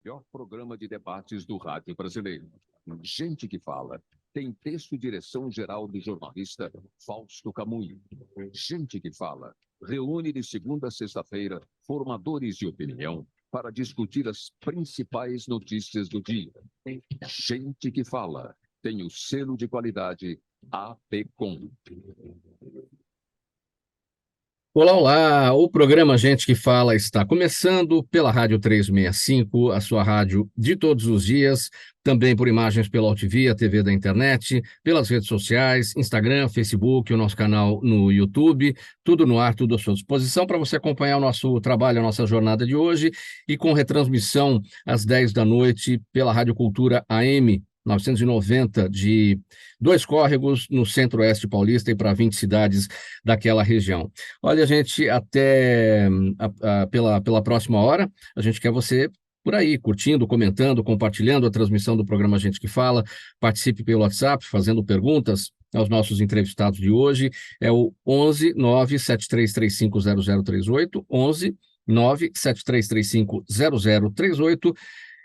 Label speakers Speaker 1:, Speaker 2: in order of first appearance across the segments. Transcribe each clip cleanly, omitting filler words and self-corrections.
Speaker 1: Melhor programa de debates do rádio brasileiro. Gente que fala. Tem texto e direção geral do jornalista Fausto Camunho. Gente que fala. Reúne de segunda a sexta-feira formadores de opinião para discutir as principais notícias do dia. Gente que fala. Tem o selo de qualidade APCOM.
Speaker 2: Olá, olá! O programa Gente que Fala está começando pela Rádio 365, a sua rádio de todos os dias, também por imagens pela OTV, a TV da internet, pelas redes sociais, Instagram, Facebook, o nosso canal no YouTube, tudo no ar, tudo à sua disposição para você acompanhar o nosso trabalho, a nossa jornada de hoje, e com retransmissão às 10 da noite pela Rádio Cultura AM 990 de Dois Córregos, no centro-oeste paulista e para 20 cidades daquela região. Olha, gente, até pela próxima hora, a gente quer você por aí, curtindo, comentando, compartilhando a transmissão do programa Gente que Fala. Participe pelo WhatsApp, fazendo perguntas aos nossos entrevistados de hoje. É o 11 97335 0038, 11 97335 0038.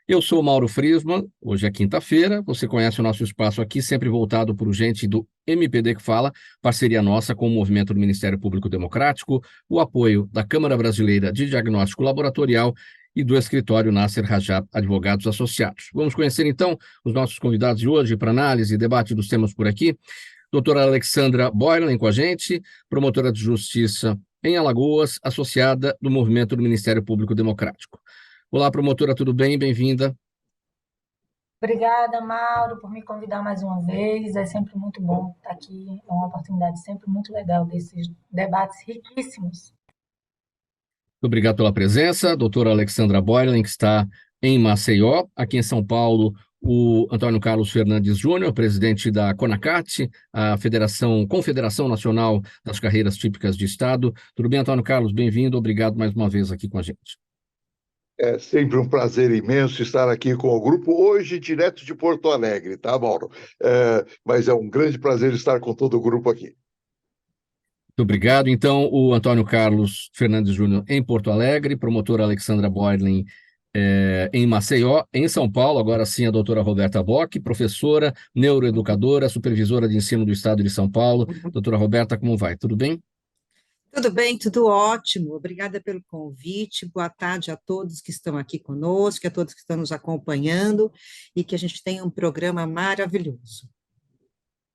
Speaker 2: Eu sou o Mauro Friesman, hoje é quinta-feira, você conhece o nosso espaço aqui, sempre voltado por gente do MPD que Fala, parceria nossa com o Movimento do Ministério Público Democrático, o apoio da Câmara Brasileira de Diagnóstico Laboratorial e do escritório Nasser Rajab Advogados Associados. Vamos conhecer então os nossos convidados de hoje para análise e debate dos temas por aqui. Doutora Alexandra Boylan com a gente, promotora de justiça em Alagoas, associada do Movimento do Ministério Público Democrático. Olá, promotora, tudo bem? Bem-vinda.
Speaker 3: Obrigada, Mauro, por me convidar mais uma vez. É sempre muito bom estar aqui. É uma oportunidade sempre muito legal desses debates riquíssimos.
Speaker 2: Muito obrigado pela presença. Doutora Alexandra Boylan, que está em Maceió. Aqui em São Paulo, o Antônio Carlos Fernandes Júnior, presidente da CONACAT, a Confederação Nacional das Carreiras Típicas de Estado. Tudo bem, Antônio Carlos? Bem-vindo. Obrigado mais uma vez aqui com a gente.
Speaker 4: É sempre um prazer imenso estar aqui com o grupo, hoje direto de Porto Alegre, tá, Mauro? Mas é um grande prazer estar com todo o grupo aqui.
Speaker 2: Muito obrigado. Então, o Antônio Carlos Fernandes Júnior em Porto Alegre, promotora Alexandra Boylan em Maceió, em São Paulo, agora sim a doutora Roberta Bock, professora, neuroeducadora, supervisora de ensino do Estado de São Paulo. Doutora Roberta, como vai? Tudo bem?
Speaker 5: Tudo bem, tudo ótimo. Obrigada pelo convite. Boa tarde a todos que estão aqui conosco, a todos que estão nos acompanhando e que a gente tenha um programa maravilhoso.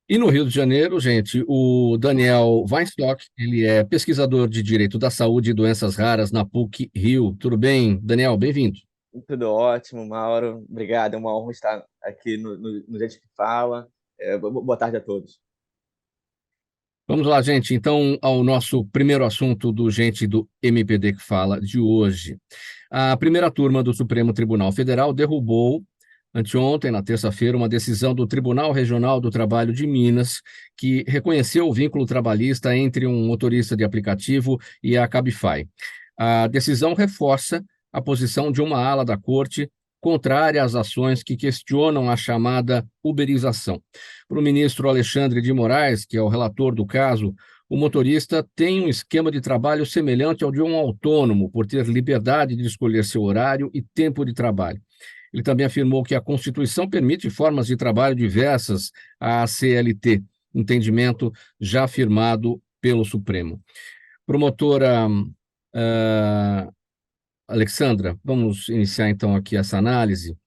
Speaker 2: E no Rio de Janeiro, gente, o Daniel Weinstock, ele é pesquisador de Direito da Saúde e Doenças Raras na PUC Rio. Tudo bem, Daniel? Bem-vindo.
Speaker 6: Tudo ótimo, Mauro. Obrigado, é uma honra estar aqui no Gente que Fala. Boa tarde a todos.
Speaker 2: Vamos lá, gente. Então, ao nosso primeiro assunto do Gente do MPD que Fala de hoje. A primeira turma do Supremo Tribunal Federal derrubou, anteontem, na terça-feira, uma decisão do Tribunal Regional do Trabalho de Minas, que reconheceu o vínculo trabalhista entre um motorista de aplicativo e a Cabify. A decisão reforça a posição de uma ala da corte contrária às ações que questionam a chamada uberização. Para o ministro Alexandre de Moraes, que é o relator do caso, o motorista tem um esquema de trabalho semelhante ao de um autônomo, por ter liberdade de escolher seu horário e tempo de trabalho. Ele também afirmou que a Constituição permite formas de trabalho diversas à CLT, entendimento já afirmado pelo Supremo. Promotora Alexandra, vamos iniciar então aqui essa análise.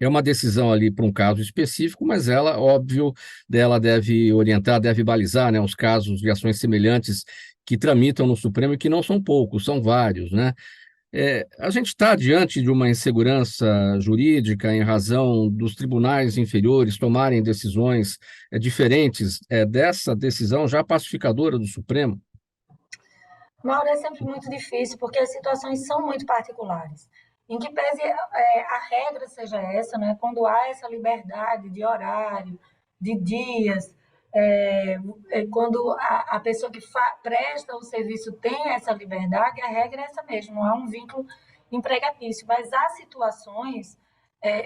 Speaker 2: É uma decisão ali para um caso específico, mas ela, óbvio, dela deve orientar, deve balizar, né, os casos de ações semelhantes que tramitam no Supremo e que não são poucos, são vários, né? A gente está diante de uma insegurança jurídica em razão dos tribunais inferiores tomarem decisões diferentes dessa decisão já pacificadora do Supremo?
Speaker 3: Mauro, é sempre muito difícil, porque as situações são muito particulares. Em que pese a regra seja essa, né? Quando há essa liberdade de horário, de dias, quando a pessoa que presta o serviço tem essa liberdade, a regra é essa mesmo, não há um vínculo empregatício. Mas há situações,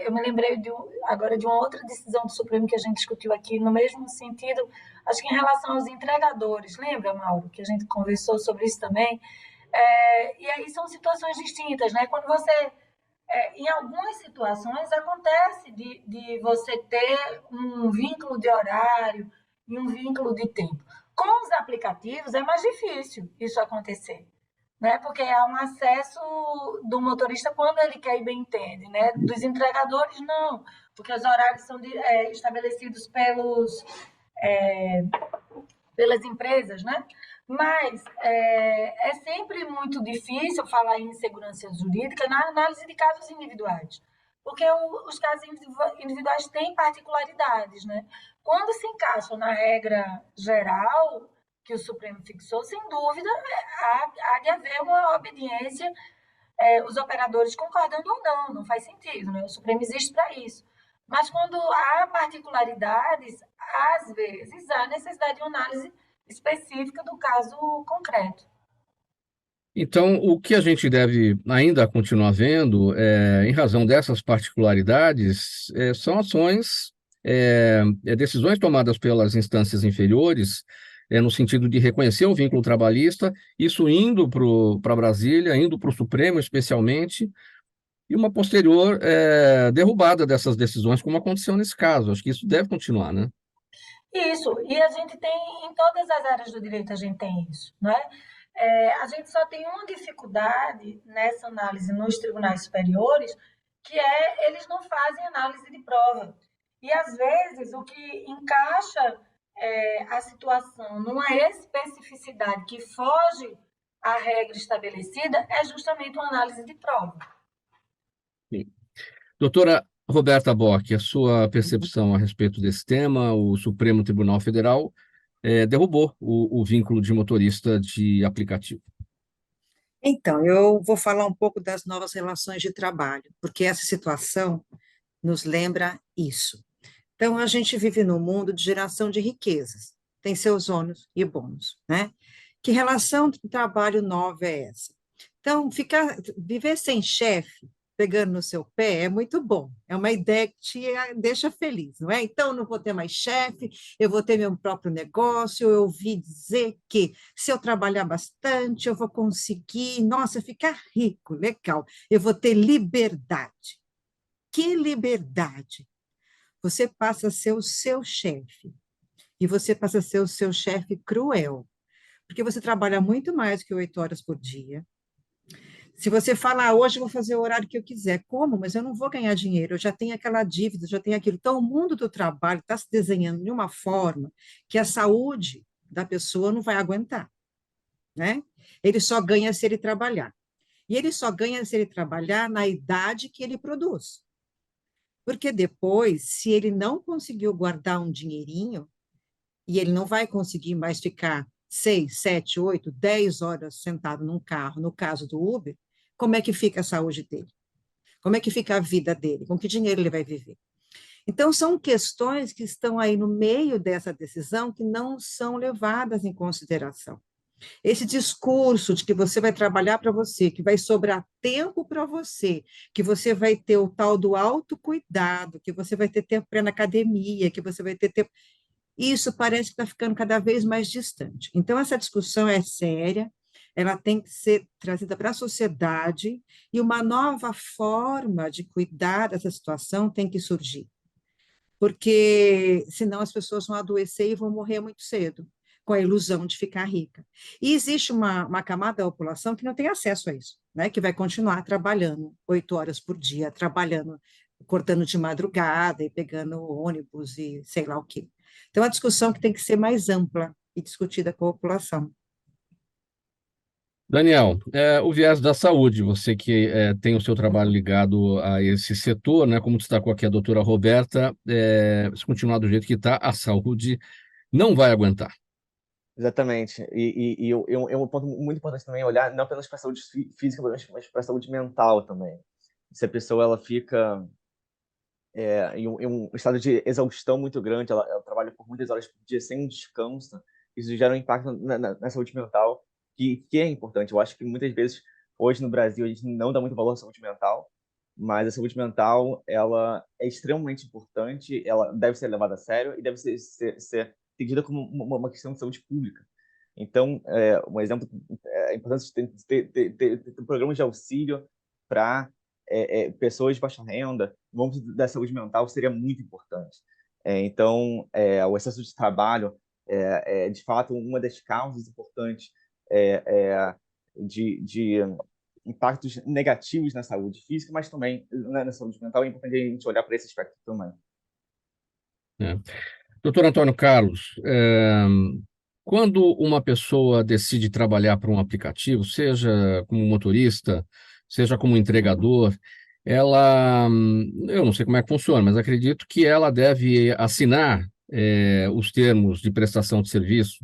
Speaker 3: eu me lembrei agora de uma outra decisão do Supremo que a gente discutiu aqui, no mesmo sentido, acho que em relação aos entregadores. Lembra, Mauro, que a gente conversou sobre isso também? E aí são situações distintas, né? Quando você em algumas situações acontece de você ter um vínculo de horário e um vínculo de tempo. Com os aplicativos é mais difícil isso acontecer, né? Porque há um acesso do motorista quando ele quer e bem entende, né? Dos entregadores, não, porque os horários são estabelecidos pelas empresas, né? Mas é sempre muito difícil falar em insegurança jurídica na análise de casos individuais, porque os casos individuais têm particularidades, né? Quando se encaixam na regra geral que o Supremo fixou, sem dúvida, há de haver uma obediência, os operadores concordando ou não, não faz sentido, né? O Supremo existe para isso. Mas quando há particularidades, às vezes há necessidade de uma análise específica do caso concreto.
Speaker 2: Então, o que a gente deve ainda continuar vendo, em razão dessas particularidades, são ações, decisões tomadas pelas instâncias inferiores, no sentido de reconhecer o vínculo trabalhista, isso indo para Brasília, indo para o Supremo especialmente, e uma posterior derrubada dessas decisões, como aconteceu nesse caso. Acho que isso deve continuar, né?
Speaker 3: Isso, e a gente tem, em todas as áreas do direito, a gente tem isso, não é? A gente só tem uma dificuldade nessa análise nos tribunais superiores, que eles não fazem análise de prova. E, às vezes, o que encaixa a situação numa especificidade que foge à regra estabelecida é justamente uma análise de prova.
Speaker 2: Sim. Doutora Roberta Bock, a sua percepção a respeito desse tema, o Supremo Tribunal Federal derrubou o vínculo de motorista de aplicativo.
Speaker 5: Então, eu vou falar um pouco das novas relações de trabalho, porque essa situação nos lembra isso. Então, a gente vive num mundo de geração de riquezas, tem seus ônus e bônus, né? Que relação de trabalho nova é essa? Então, viver sem chefe, pegando no seu pé, é muito bom, é uma ideia que te deixa feliz, não é? Então, não vou ter mais chefe, eu vou ter meu próprio negócio, eu ouvi dizer que se eu trabalhar bastante, eu vou conseguir, nossa, ficar rico, legal, eu vou ter liberdade. Que liberdade! Você passa a ser o seu chefe, e você passa a ser o seu chefe cruel, porque você trabalha muito mais que 8 horas por dia. Se você falar, hoje eu vou fazer o horário que eu quiser, como? Mas eu não vou ganhar dinheiro, eu já tenho aquela dívida, já tenho aquilo. Então, o mundo do trabalho está se desenhando de uma forma que a saúde da pessoa não vai aguentar, né? Ele só ganha se ele trabalhar. E ele só ganha se ele trabalhar na idade que ele produz. Porque depois, se ele não conseguiu guardar um dinheirinho, e ele não vai conseguir mais ficar 6, 7, 8, 10 horas sentado num carro, no caso do Uber, como é que fica a saúde dele? Como é que fica a vida dele? Com que dinheiro ele vai viver? Então, são questões que estão aí no meio dessa decisão que não são levadas em consideração. Esse discurso de que você vai trabalhar para você, que vai sobrar tempo para você, que você vai ter o tal do autocuidado, que você vai ter tempo para ir na academia, que você vai ter tempo. Isso parece que está ficando cada vez mais distante. Então, essa discussão é séria, ela tem que ser trazida para a sociedade e uma nova forma de cuidar dessa situação tem que surgir, porque senão as pessoas vão adoecer e vão morrer muito cedo, com a ilusão de ficar rica. E existe uma camada da população que não tem acesso a isso, né? Que vai continuar trabalhando 8 horas por dia, trabalhando, cortando de madrugada e pegando ônibus e sei lá o quê. Então, a discussão que tem que ser mais ampla e discutida com a população.
Speaker 2: Daniel, o viés da saúde, você que tem o seu trabalho ligado a esse setor, né, como destacou aqui a doutora Roberta, se continuar do jeito que está, a saúde não vai aguentar.
Speaker 6: Exatamente. E é um ponto muito importante também olhar não apenas para a saúde física, mas para a saúde mental também. Se a pessoa ela fica em um estado de exaustão muito grande, ela trabalha por muitas horas por dia sem descanso, isso gera um impacto na saúde mental, que é importante. Eu acho que muitas vezes, hoje no Brasil, a gente não dá muito valor à saúde mental, mas a saúde mental ela é extremamente importante, ela deve ser levada a sério e deve ser entendida como uma questão de saúde pública. Então, um exemplo, é importante ter programas de auxílio para pessoas de baixa renda, no âmbito da saúde mental, seria muito importante. Então, o excesso de trabalho de fato, uma das causas importantes de impactos negativos na saúde física, mas também na saúde mental. É importante a gente olhar para esse aspecto também.
Speaker 2: Doutor Antônio Carlos, quando uma pessoa decide trabalhar para um aplicativo, seja como motorista, seja como entregador, ela, eu não sei como é que funciona, mas acredito que ela deve assinar os termos de prestação de serviço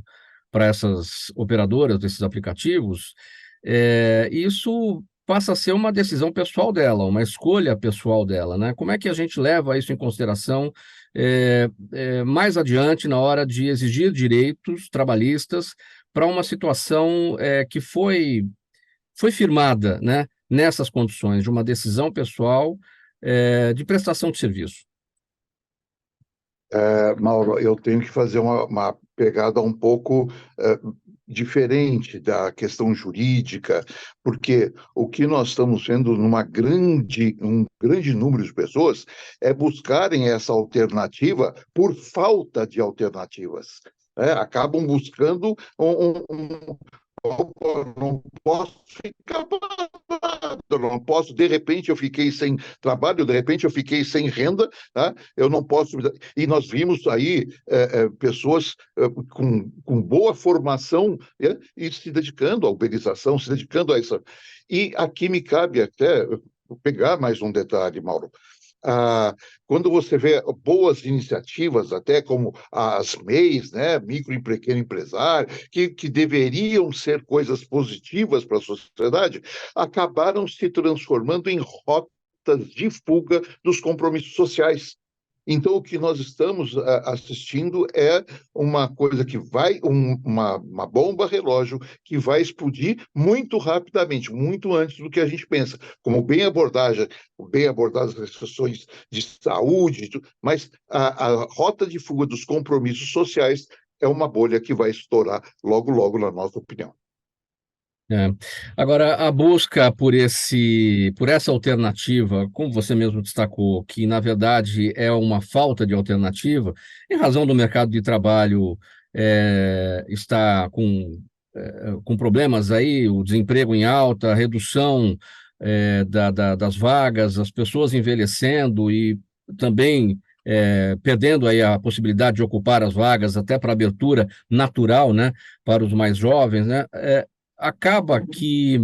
Speaker 2: para essas operadoras desses aplicativos. Isso passa a ser uma decisão pessoal dela, uma escolha pessoal dela, né? Como é que a gente leva isso em consideração mais adiante na hora de exigir direitos trabalhistas para uma situação que foi firmada, né, nessas condições de uma decisão pessoal de prestação de serviço?
Speaker 4: Mauro, eu tenho que fazer uma pegada um pouco diferente da questão jurídica, porque o que nós estamos vendo um grande número de pessoas é buscarem essa alternativa por falta de alternativas. Acabam buscando não posso ficar parado, não posso, de repente eu fiquei sem trabalho, de repente eu fiquei sem renda, tá? Eu não posso. E nós vimos aí pessoas com boa formação e se dedicando à uberização, se dedicando a essa. E aqui me cabe até pegar mais um detalhe, Mauro. Quando você vê boas iniciativas, até como as MEIs, né, micro e pequeno empresário, que deveriam ser coisas positivas para a sociedade, acabaram se transformando em rotas de fuga dos compromissos sociais. Então, o que nós estamos assistindo é uma coisa que vai, uma bomba relógio que vai explodir muito rapidamente, muito antes do que a gente pensa. Como bem abordadas as questões de saúde, mas a rota de fuga dos compromissos sociais é uma bolha que vai estourar logo, logo, na nossa opinião.
Speaker 2: Agora, a busca por essa alternativa, como você mesmo destacou, que na verdade é uma falta de alternativa, em razão do mercado de trabalho estar com problemas aí, o desemprego em alta, a redução das vagas, as pessoas envelhecendo e também perdendo aí a possibilidade de ocupar as vagas até para abertura natural, né, para os mais jovens, né? Acaba que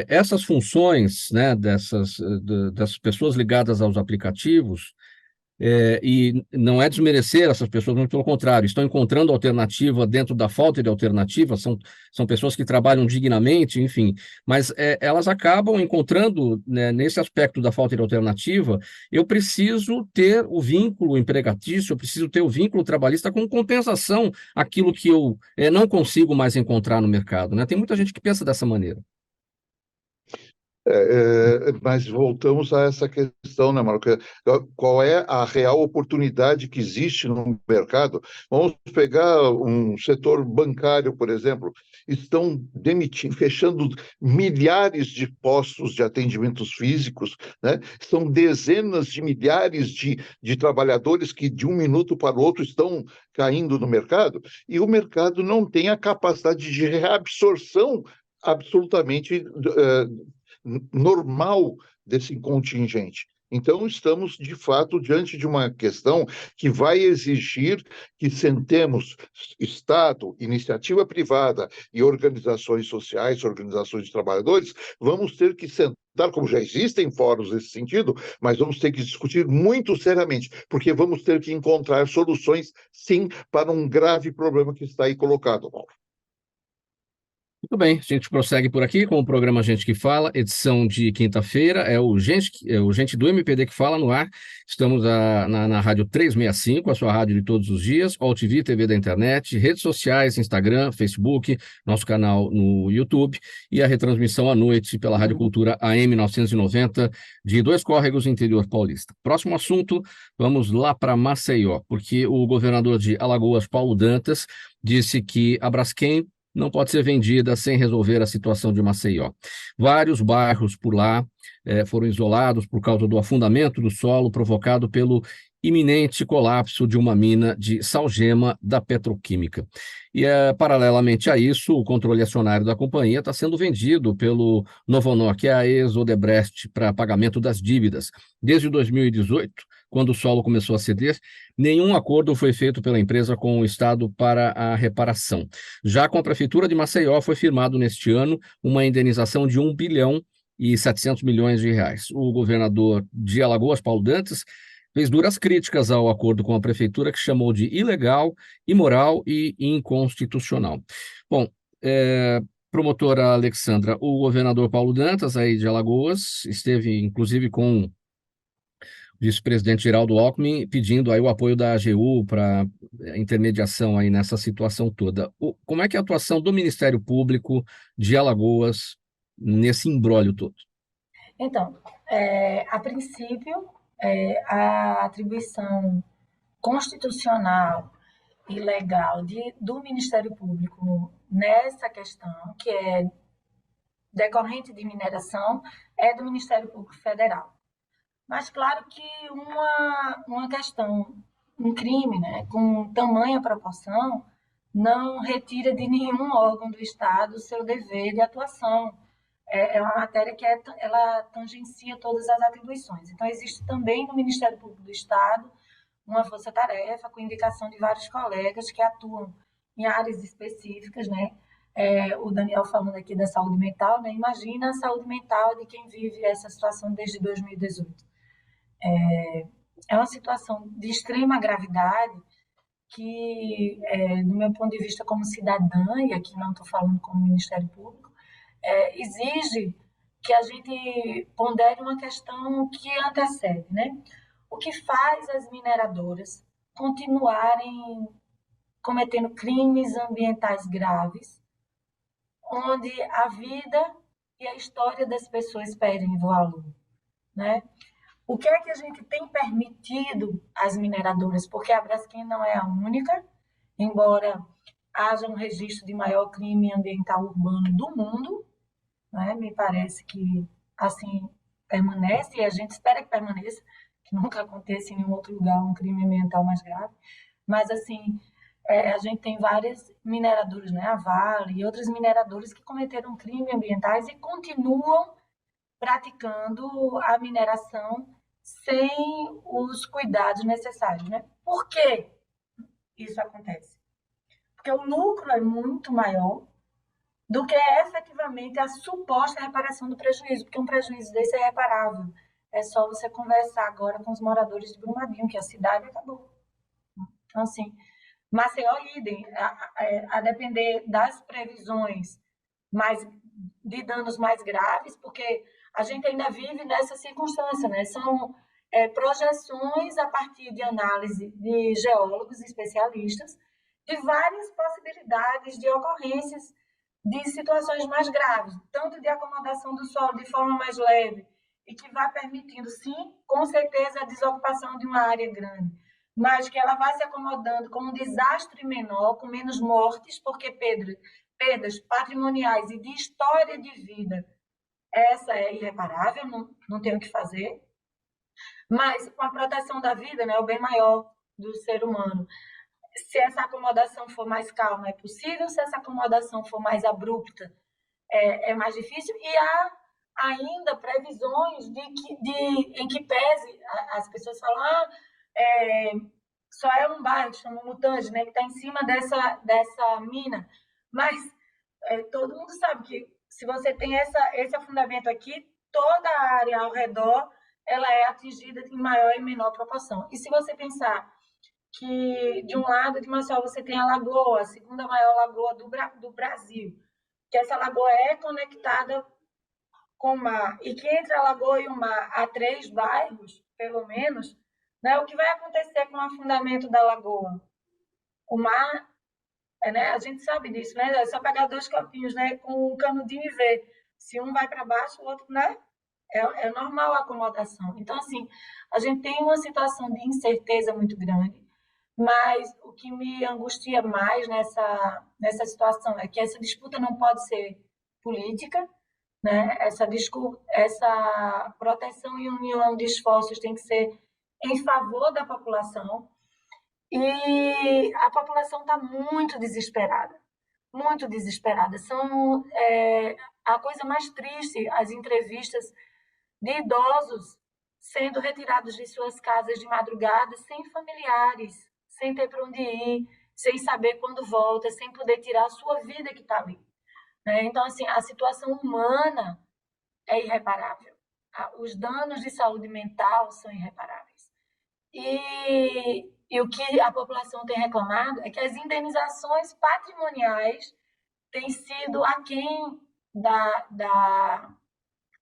Speaker 2: essas funções, né, dessas pessoas ligadas aos aplicativos, e não é desmerecer essas pessoas, muito pelo contrário, estão encontrando alternativa dentro da falta de alternativa, são pessoas que trabalham dignamente, enfim, mas elas acabam encontrando, né, nesse aspecto da falta de alternativa, eu preciso ter o vínculo empregatício, eu preciso ter o vínculo trabalhista com compensação àquilo que eu não consigo mais encontrar no mercado, né? Tem muita gente que pensa dessa maneira.
Speaker 4: Mas voltamos a essa questão, né, Marco? Qual é a real oportunidade que existe no mercado? Vamos pegar um setor bancário, por exemplo. Estão fechando milhares de postos de atendimentos físicos, né? São dezenas de milhares de trabalhadores que de um minuto para o outro estão caindo no mercado, e o mercado não tem a capacidade de reabsorção absolutamente normal desse contingente. Então, estamos, de fato, diante de uma questão que vai exigir que sentemos Estado, iniciativa privada e organizações sociais, organizações de trabalhadores, vamos ter que sentar, como já existem fóruns nesse sentido, mas vamos ter que discutir muito seriamente, porque vamos ter que encontrar soluções, sim, para um grave problema que está aí colocado, Mauro.
Speaker 2: Muito bem, a gente prossegue por aqui com o programa Gente que Fala, edição de quinta-feira, é o Gente do MPD que fala no ar. Estamos na Rádio 365, a sua rádio de todos os dias, OLTV, TV da internet, redes sociais, Instagram, Facebook, nosso canal no YouTube e a retransmissão à noite pela Rádio Cultura AM 990 de Dois Córregos, interior paulista. Próximo assunto, vamos lá para Maceió, porque o governador de Alagoas, Paulo Dantas, disse que a Braskem não pode ser vendida sem resolver a situação de Maceió. Vários bairros por lá foram isolados por causa do afundamento do solo provocado pelo iminente colapso de uma mina de salgema da petroquímica. E, paralelamente a isso, o controle acionário da companhia está sendo vendido pelo Novonor, que é a ex-Odebrecht, para pagamento das dívidas. Desde 2018, quando o solo começou a ceder, nenhum acordo foi feito pela empresa com o Estado para a reparação. Já com a Prefeitura de Maceió, foi firmado neste ano uma indenização de 1 bilhão e 700 milhões de reais. O governador de Alagoas, Paulo Dantas, fez duras críticas ao acordo com a Prefeitura, que chamou de ilegal, imoral e inconstitucional. Bom, promotora Alexandra, o governador Paulo Dantas, aí de Alagoas, esteve inclusive com o vice-presidente Geraldo Alckmin, pedindo aí o apoio da AGU para intermediação aí nessa situação toda. Como é que é a atuação do Ministério Público de Alagoas nesse imbróglio todo?
Speaker 3: Então, a princípio, a atribuição constitucional e legal do Ministério Público nessa questão, que é decorrente de mineração, é do Ministério Público Federal. Mas, claro que uma questão, um crime, né, com tamanha proporção, não retira de nenhum órgão do Estado o seu dever de atuação. É uma matéria que ela tangencia todas as atribuições. Então, existe também no Ministério Público do Estado uma força-tarefa com indicação de vários colegas que atuam em áreas específicas, né? O Daniel falando aqui da saúde mental, né? Imagina a saúde mental de quem vive essa situação desde 2018. É uma situação de extrema gravidade que, do meu ponto de vista como cidadã, e aqui não estou falando como Ministério Público, exige que a gente pondere uma questão que antecede, né? O que faz as mineradoras continuarem cometendo crimes ambientais graves, onde a vida e a história das pessoas perdem valor, né? O que é que a gente tem permitido às mineradoras? Porque a Braskem não é a única, embora haja um registro de maior crime ambiental urbano do mundo, né? Me parece que assim permanece, e a gente espera que permaneça, que nunca aconteça em nenhum outro lugar um crime ambiental mais grave. Mas, assim, a gente tem várias mineradoras, né? A Vale e outras mineradoras que cometeram crimes ambientais e continuam praticando a mineração sem os cuidados necessários, né? Por que isso acontece? Porque o lucro é muito maior do que efetivamente a suposta reparação do prejuízo, porque um prejuízo desse é reparável. É só você conversar agora com os moradores de Brumadinho, que a cidade acabou. Então, assim, Maceió, idem, a depender das previsões de danos mais graves, porque a gente ainda vive nessa circunstância, né? São projeções a partir de análise de geólogos especialistas de várias possibilidades de ocorrências de situações mais graves, tanto de acomodação do solo de forma mais leve, e que vai permitindo, sim, com certeza, a desocupação de uma área grande, mas que ela vai se acomodando com um desastre menor, com menos mortes, porque perdas patrimoniais e de história de vida, essa é irreparável, não tem o que fazer, mas com a proteção da vida, né, o bem maior do ser humano. Se essa acomodação for mais calma, é possível. Se essa acomodação for mais abrupta, é mais difícil. E há ainda previsões em que pese, as pessoas falam, só é um bairro, chama Mutange, né, que está em cima dessa mina. Mas todo mundo sabe que se você tem esse afundamento aqui, toda a área ao redor ela é atingida em maior e menor proporção. E se você pensar que, de um lado de Maceió, você tem a lagoa, a segunda maior lagoa do Brasil, que essa lagoa é conectada com o mar, e que entre a lagoa e o mar há 3 bairros, pelo menos, né, o que vai acontecer com o afundamento da lagoa? O mar, né, a gente sabe disso, né? É só pegar 2 copinhos, né, com um canudinho e ver. Se um vai para baixo, o outro, né? É normal a acomodação. Então, assim, a gente tem uma situação de incerteza muito grande. Mas o que me angustia mais nessa situação é que essa disputa não pode ser política, né? Essa proteção e união de esforços tem que ser em favor da população. E a população está muito desesperada, muito desesperada. A coisa mais triste, as entrevistas de idosos sendo retirados de suas casas de madrugada, sem familiares, sem ter para onde ir, sem saber quando volta, sem poder tirar a sua vida que está ali. Né? Então, assim, a situação humana é irreparável. Os danos de saúde mental são irreparáveis. E o que a população tem reclamado é que as indenizações patrimoniais têm sido aquém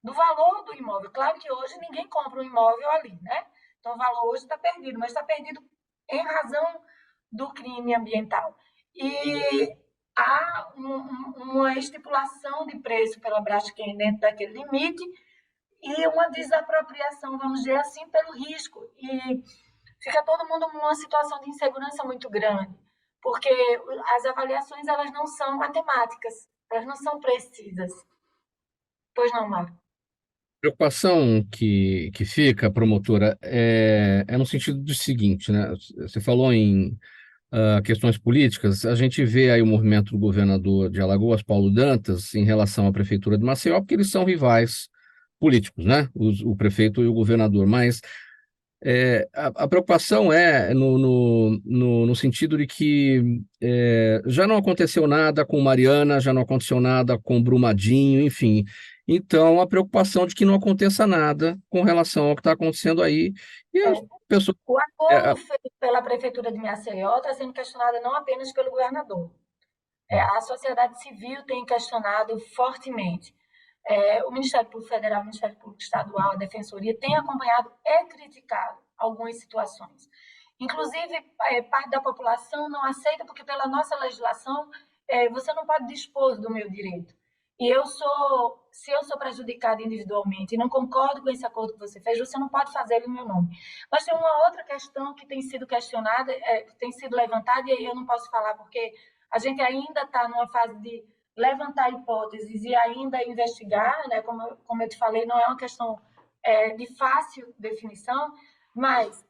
Speaker 3: do valor do imóvel. Claro que hoje ninguém compra um imóvel ali, né? Então o valor hoje está perdido, mas está perdido em razão do crime ambiental. E há uma estipulação de preço pela Braskem dentro daquele limite e uma desapropriação, vamos dizer assim, pelo risco. E fica todo mundo numa situação de insegurança muito grande, porque as avaliações elas não são matemáticas, elas não são precisas. Pois não, Mário?
Speaker 2: A preocupação que fica, promotora, é no sentido do seguinte, né? Você falou em questões políticas, a gente vê aí o movimento do governador de Alagoas, Paulo Dantas, em relação à prefeitura de Maceió, porque eles são rivais políticos, né? O prefeito e o governador, mas a preocupação é no sentido de que já não aconteceu nada com Mariana, já não aconteceu nada com Brumadinho, enfim. Então, a preocupação de que não aconteça nada com relação ao que está acontecendo aí. E as pessoas.
Speaker 3: O acordo feito pela Prefeitura de Maceió está sendo questionado não apenas pelo governador. A sociedade civil tem questionado fortemente. O Ministério Público Federal, o Ministério Público Estadual, a Defensoria tem acompanhado e criticado algumas situações. Inclusive, parte da população não aceita porque, pela nossa legislação, você não pode dispor do meu direito. E se eu sou prejudicada individualmente e não concordo com esse acordo que você fez, você não pode fazer em meu nome. Mas tem uma outra questão que tem sido questionada, que tem sido levantada, e aí eu não posso falar porque a gente ainda está numa fase de levantar hipóteses e ainda investigar, né? Como eu te falei, não é uma questão de fácil definição, mas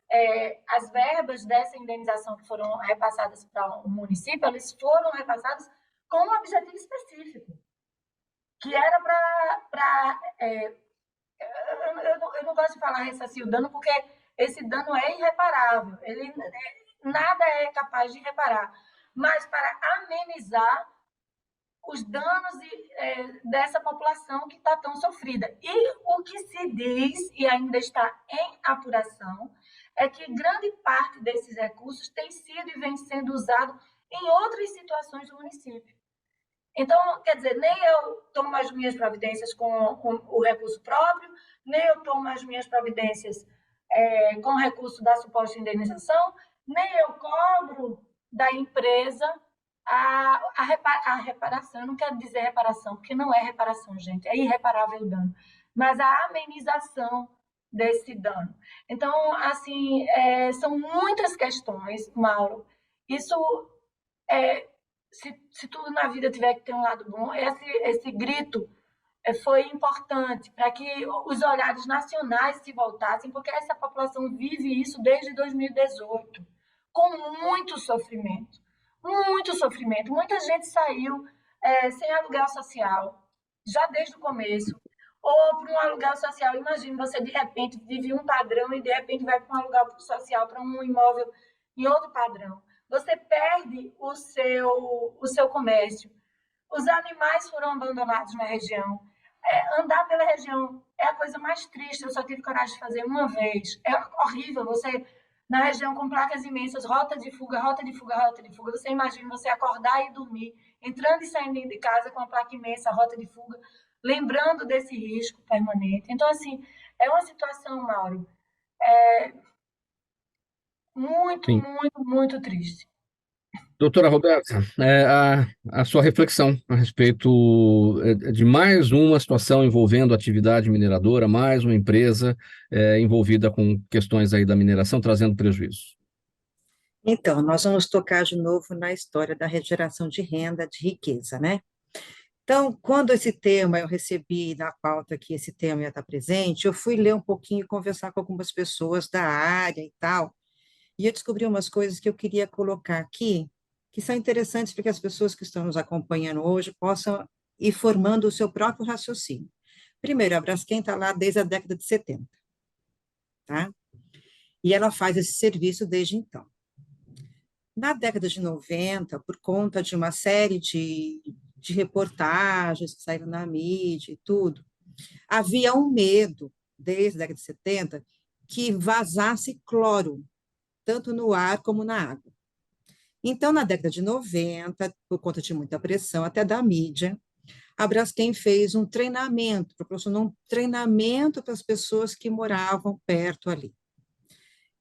Speaker 3: as verbas dessa indenização que foram repassadas para o município, elas foram repassadas com um objetivo específico, que era para... eu não gosto de falar ressarcir o dano, porque esse dano é irreparável, nada é capaz de reparar, mas para amenizar os danos dessa população que está tão sofrida. E o que se diz, e ainda está em apuração, é que grande parte desses recursos tem sido e vem sendo usado em outras situações do município. Então, quer dizer, nem eu tomo as minhas providências com o recurso próprio, nem eu tomo as minhas providências com o recurso da suposta indenização, nem eu cobro da empresa a reparação. Eu não quero dizer reparação, porque não é reparação, gente, é irreparável o dano, mas a amenização desse dano. Então, assim, são muitas questões, Mauro. Isso se tudo na vida tiver que ter um lado bom, esse grito foi importante para que os olhares nacionais se voltassem, porque essa população vive isso desde 2018, com muito sofrimento. Muito sofrimento. Muita gente saiu sem aluguel social, já desde o começo, ou para um aluguel social. Imagine, você de repente vive um padrão e de repente vai para um aluguel social, para um imóvel em outro padrão. Você perde o seu comércio. Os animais foram abandonados na região. Andar pela região é a coisa mais triste. Eu só tive coragem de fazer uma vez. É horrível você, na região com placas imensas, rota de fuga, rota de fuga, rota de fuga. Você imagina você acordar e dormir, entrando e saindo de casa com a placa imensa, rota de fuga, lembrando desse risco permanente. Então, assim, é uma situação, Mauro, muito,
Speaker 2: Sim.
Speaker 3: muito, muito triste.
Speaker 2: Doutora Roberta, a sua reflexão a respeito de mais uma situação envolvendo atividade mineradora, mais uma empresa envolvida com questões aí da mineração, trazendo prejuízo.
Speaker 5: Então, nós vamos tocar de novo na história da geração de renda, de riqueza, né? Então, quando esse tema eu recebi na pauta que esse tema ia estar presente, eu fui ler um pouquinho, conversar com algumas pessoas da área e tal, e eu descobri umas coisas que eu queria colocar aqui, que são interessantes para que as pessoas que estão nos acompanhando hoje possam ir formando o seu próprio raciocínio. Primeiro, a Braskem está lá desde a década de 70, tá? E ela faz esse serviço desde então. Na década de 90, por conta de uma série de reportagens que saíram na mídia e tudo, havia um medo, desde a década de 70, que vazasse cloro, tanto no ar como na água. Então, na década de 90, por conta de muita pressão, até da mídia, a Braskem fez um treinamento, proporcionou um treinamento para as pessoas que moravam perto ali.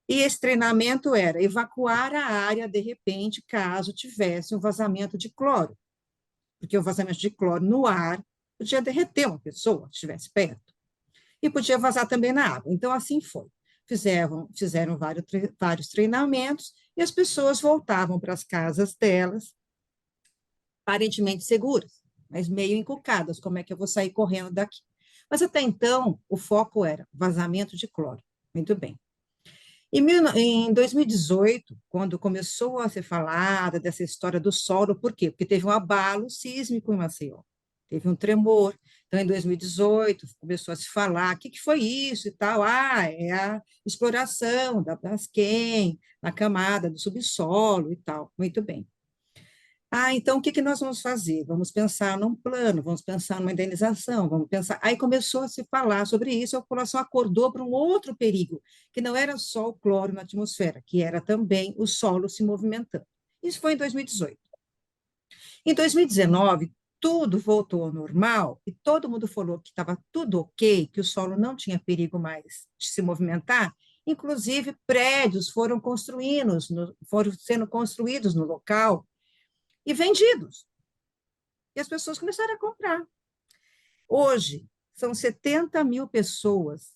Speaker 5: E esse treinamento era evacuar a área, de repente, caso tivesse um vazamento de cloro, porque o vazamento de cloro no ar podia derreter uma pessoa que estivesse perto, e podia vazar também na água. Então, assim foi. Fizeram vários treinamentos, e as pessoas voltavam para as casas delas, aparentemente seguras, mas meio encucadas, como é que eu vou sair correndo daqui? Mas até então, o foco era vazamento de cloro. Muito bem. Em 2018, quando começou a ser falada dessa história do solo, por quê? Porque teve um abalo sísmico em Maceió, teve um tremor. Então, em 2018, começou a se falar, o que foi isso e tal? Ah, é a exploração da Braskem na camada do subsolo e tal. Muito bem. Ah, então o que nós vamos fazer? Vamos pensar num plano, vamos pensar numa indenização, vamos pensar. Aí começou a se falar sobre isso, a população acordou para um outro perigo, que não era só o cloro na atmosfera, que era também o solo se movimentando. Isso foi em 2018. Em 2019, tudo voltou ao normal e todo mundo falou que estava tudo ok, que o solo não tinha perigo mais de se movimentar. Inclusive, prédios foram sendo construídos no local e vendidos. E as pessoas começaram a comprar. Hoje, são 70 mil pessoas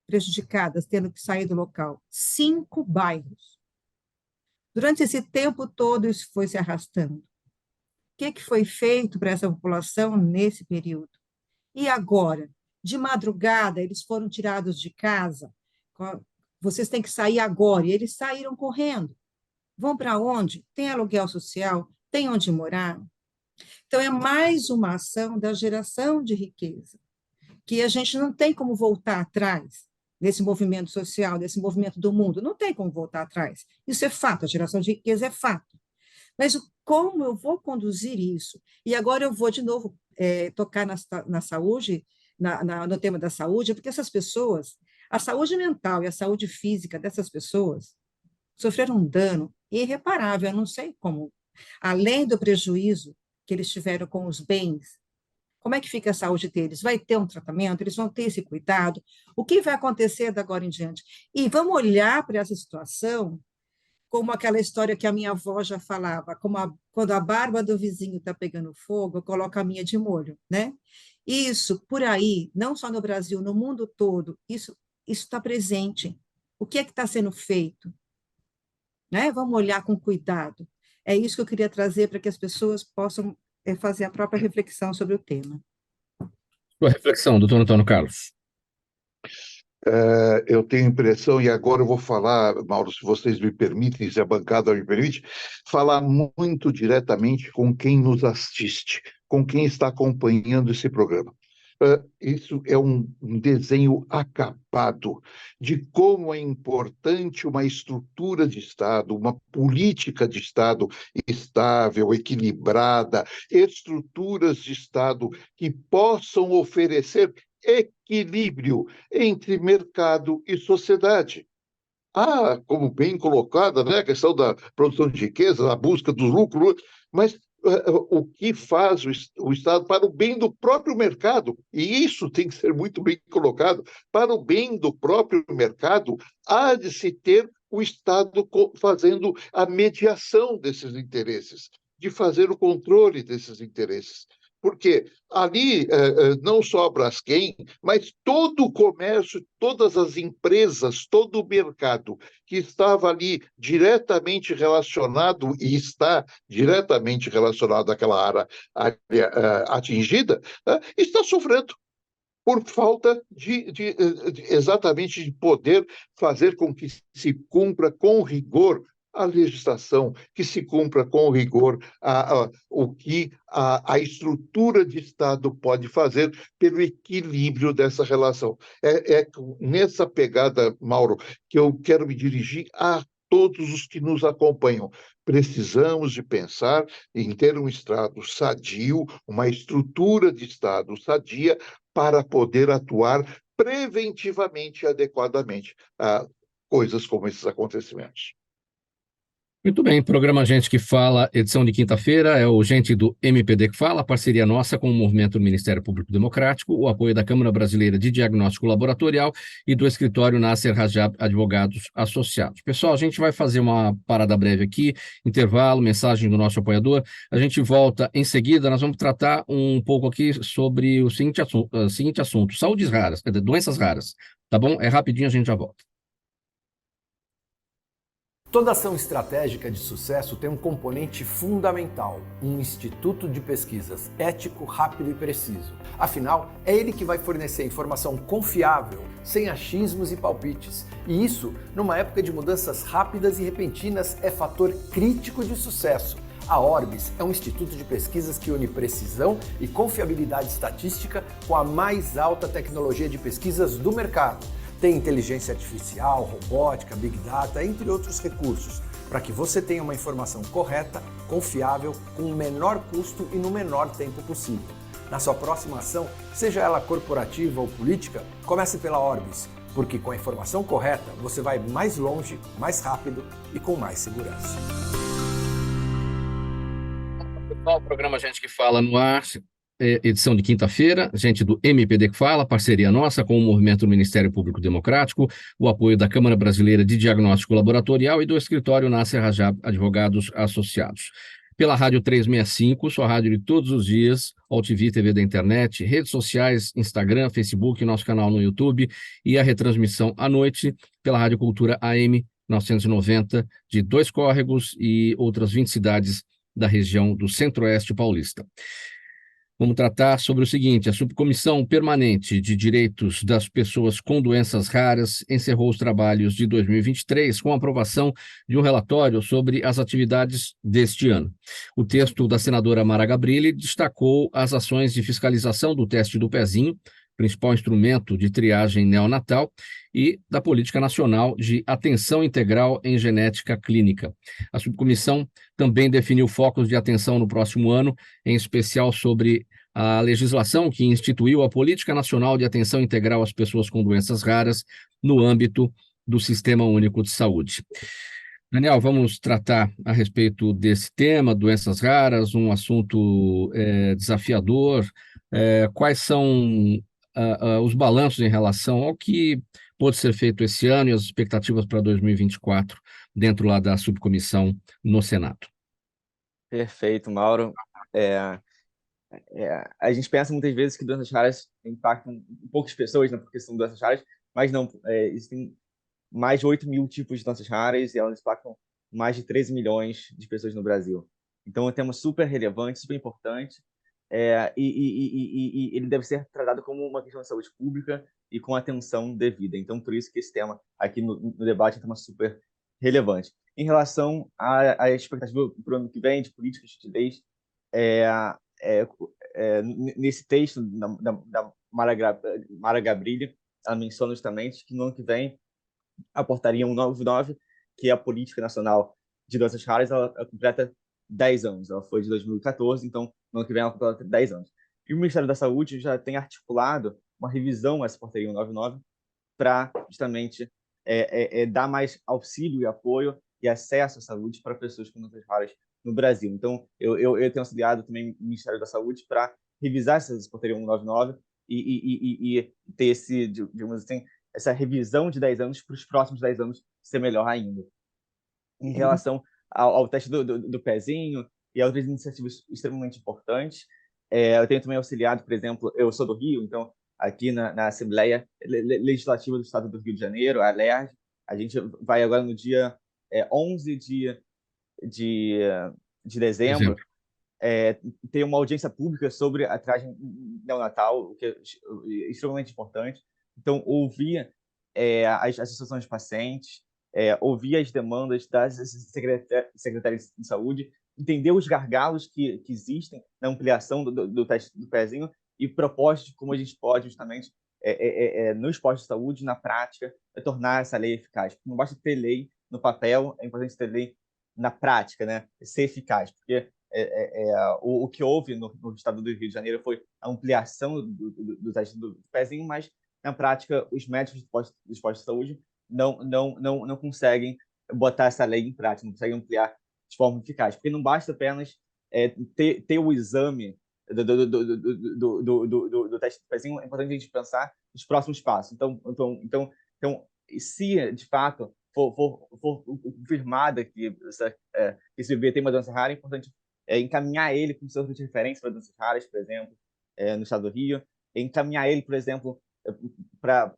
Speaker 5: prejudicadas, tendo que sair do local. 5 bairros. Durante esse tempo todo, isso foi se arrastando. O que foi feito para essa população nesse período? E agora? De madrugada, eles foram tirados de casa. Vocês têm que sair agora. E eles saíram correndo. Vão para onde? Tem aluguel social? Tem onde morar? Então, é mais uma ação da geração de riqueza, que a gente não tem como voltar atrás nesse movimento social, nesse movimento do mundo, não tem como voltar atrás. Isso é fato, a geração de riqueza é fato. Mas como eu vou conduzir isso? E agora eu vou, de novo, tocar na saúde, no tema da saúde, porque essas pessoas, a saúde mental e a saúde física dessas pessoas sofreram um dano irreparável, eu não sei como, além do prejuízo que eles tiveram com os bens, como é que fica a saúde deles? Vai ter um tratamento? Eles vão ter esse cuidado? O que vai acontecer da agora em diante? E vamos olhar para essa situação como aquela história que a minha avó já falava, quando a barba do vizinho está pegando fogo, eu coloco a minha de molho, né? Isso, por aí, não só no Brasil, no mundo todo, isso está presente. O que é que está sendo feito? Né? Vamos olhar com cuidado. É isso que eu queria trazer para que as pessoas possam fazer a própria reflexão sobre o tema.
Speaker 2: Sua reflexão, doutor Antônio Carlos.
Speaker 4: Eu tenho a impressão, e agora eu vou falar, Mauro, se vocês me permitem, se a bancada me permite, falar muito diretamente com quem nos assiste, com quem está acompanhando esse programa. Isso é um desenho acabado de como é importante uma estrutura de Estado, uma política de Estado estável, equilibrada, estruturas de Estado que possam oferecer equilíbrio entre mercado e sociedade. Como bem colocada, né, a questão da produção de riqueza, a busca do lucro, mas o que faz o Estado para o bem do próprio mercado, e isso tem que ser muito bem colocado, para o bem do próprio mercado, há de se ter o Estado fazendo a mediação desses interesses, de fazer o controle desses interesses. Porque ali não só a Braskem, mas todo o comércio, todas as empresas, todo o mercado que estava ali diretamente relacionado e está diretamente relacionado àquela área atingida, está sofrendo por falta exatamente de poder fazer com que se cumpra com rigor a legislação, que se cumpra com rigor o que a estrutura de Estado pode fazer pelo equilíbrio dessa relação. É nessa pegada, Mauro, que eu quero me dirigir a todos os que nos acompanham. Precisamos de pensar em ter um Estado sadio, uma estrutura de Estado sadia, para poder atuar preventivamente e adequadamente a coisas como esses acontecimentos.
Speaker 2: Muito bem, programa Gente que Fala, edição de quinta-feira, é o Gente do MPD que Fala, parceria nossa com o Movimento do Ministério Público Democrático, o apoio da Câmara Brasileira de Diagnóstico Laboratorial e do escritório Nasser Rajab Advogados Associados. Pessoal, a gente vai fazer uma parada breve aqui, intervalo, mensagem do nosso apoiador, a gente volta em seguida, nós vamos tratar um pouco aqui sobre o seguinte assunto, saúdes raras, doenças raras, tá bom? É rapidinho, a gente já volta.
Speaker 7: Toda ação estratégica de sucesso tem um componente fundamental, um instituto de pesquisas ético, rápido e preciso. Afinal, é ele que vai fornecer informação confiável, sem achismos e palpites. E isso, numa época de mudanças rápidas e repentinas, é fator crítico de sucesso. A Orbis é um instituto de pesquisas que une precisão e confiabilidade estatística com a mais alta tecnologia de pesquisas do mercado. Tem inteligência artificial, robótica, big data, entre outros recursos, para que você tenha uma informação correta, confiável, com o menor custo e no menor tempo possível. Na sua próxima ação, seja ela corporativa ou política, comece pela Orbis, porque com a informação correta você vai mais longe, mais rápido e com mais segurança.
Speaker 2: O programa Gente que Fala no ar, edição de quinta-feira, gente do MPD que Fala, parceria nossa com o Movimento do Ministério Público Democrático, o apoio da Câmara Brasileira de Diagnóstico Laboratorial e do escritório Nasser Rajab Advogados Associados. Pela Rádio 365, sua rádio de todos os dias, AltV TV da internet, redes sociais, Instagram, Facebook, nosso canal no YouTube e a retransmissão à noite pela Rádio Cultura AM 990 de Dois Córregos e outras 20 cidades da região do Centro-Oeste paulista. Vamos tratar sobre o seguinte: a Subcomissão Permanente de Direitos das Pessoas com Doenças Raras encerrou os trabalhos de 2023 com a aprovação de um relatório sobre as atividades deste ano. O texto da senadora Mara Gabrilli destacou as ações de fiscalização do teste do pezinho, principal instrumento de triagem neonatal, e da Política Nacional de Atenção Integral em Genética Clínica. A subcomissão também definiu focos de atenção no próximo ano, em especial sobre a legislação que instituiu a Política Nacional de Atenção Integral às Pessoas com Doenças Raras no âmbito do Sistema Único de Saúde. Daniel, vamos tratar a respeito desse tema, doenças raras, um assunto desafiador. Quais são os balanços em relação ao que pode ser feito esse ano e as expectativas para 2024 dentro lá da subcomissão no Senado?
Speaker 6: Perfeito, Mauro. A gente pensa muitas vezes que doenças raras impactam poucas pessoas, né, porque são doenças raras, mas não, existem mais de 8 mil tipos de doenças raras e elas impactam mais de 13 milhões de pessoas no Brasil. Então é um tema super relevante, super importante, e ele deve ser tratado como uma questão de saúde pública e com atenção devida. Então, por isso que esse tema aqui no debate é um tema super relevante. Em relação à expectativa para o ano que vem de políticas de leis, nesse texto da Mara Gabrilli, ela menciona justamente que no ano que vem aportaria um 99, que é a Política Nacional de Doenças Raras, ela completa 10 anos. Ela foi de 2014, então no ano que vem ela completa 10 anos. E o Ministério da Saúde já tem articulado uma revisão a essa portaria 199 para justamente dar mais auxílio e apoio e acesso à saúde para pessoas com doenças raras no Brasil. Então, eu tenho auxiliado também o Ministério da Saúde para revisar essa portaria 199 e ter esse, digamos assim, essa revisão de 10 anos para os próximos 10 anos ser melhor ainda. Em relação ao teste do pezinho e a outras iniciativas extremamente importantes, Eu tenho também auxiliado, por exemplo, eu sou do Rio, então aqui na Assembleia Legislativa do Estado do Rio de Janeiro, a LERJ, a gente vai agora no dia 11 de, de dezembro,
Speaker 2: Exemplo.
Speaker 6: ter uma audiência pública sobre a triagem neonatal, o que é extremamente importante. Então, ouvir as associações de pacientes, ouvir as demandas das secretarias de saúde, entender os gargalos que existem na ampliação do teste do pezinho e propostas de como a gente pode, justamente, nos postos de saúde, na prática, tornar essa lei eficaz. Não basta ter lei no papel, é importante ter lei na prática, né? Ser eficaz, porque o que houve no estado do Rio de Janeiro foi a ampliação do teste do pezinho, mas, na prática, os médicos dos postos de saúde não conseguem botar essa lei em prática, não conseguem ampliar de forma eficaz, porque não basta apenas ter o exame do teste do pezinho, é importante a gente pensar nos próximos passos. Então, se de fato for confirmada que esse bebê tem uma doença rara, é importante encaminhar ele com centro de referência para doenças raras, por exemplo, no estado do Rio, encaminhar ele, por exemplo, para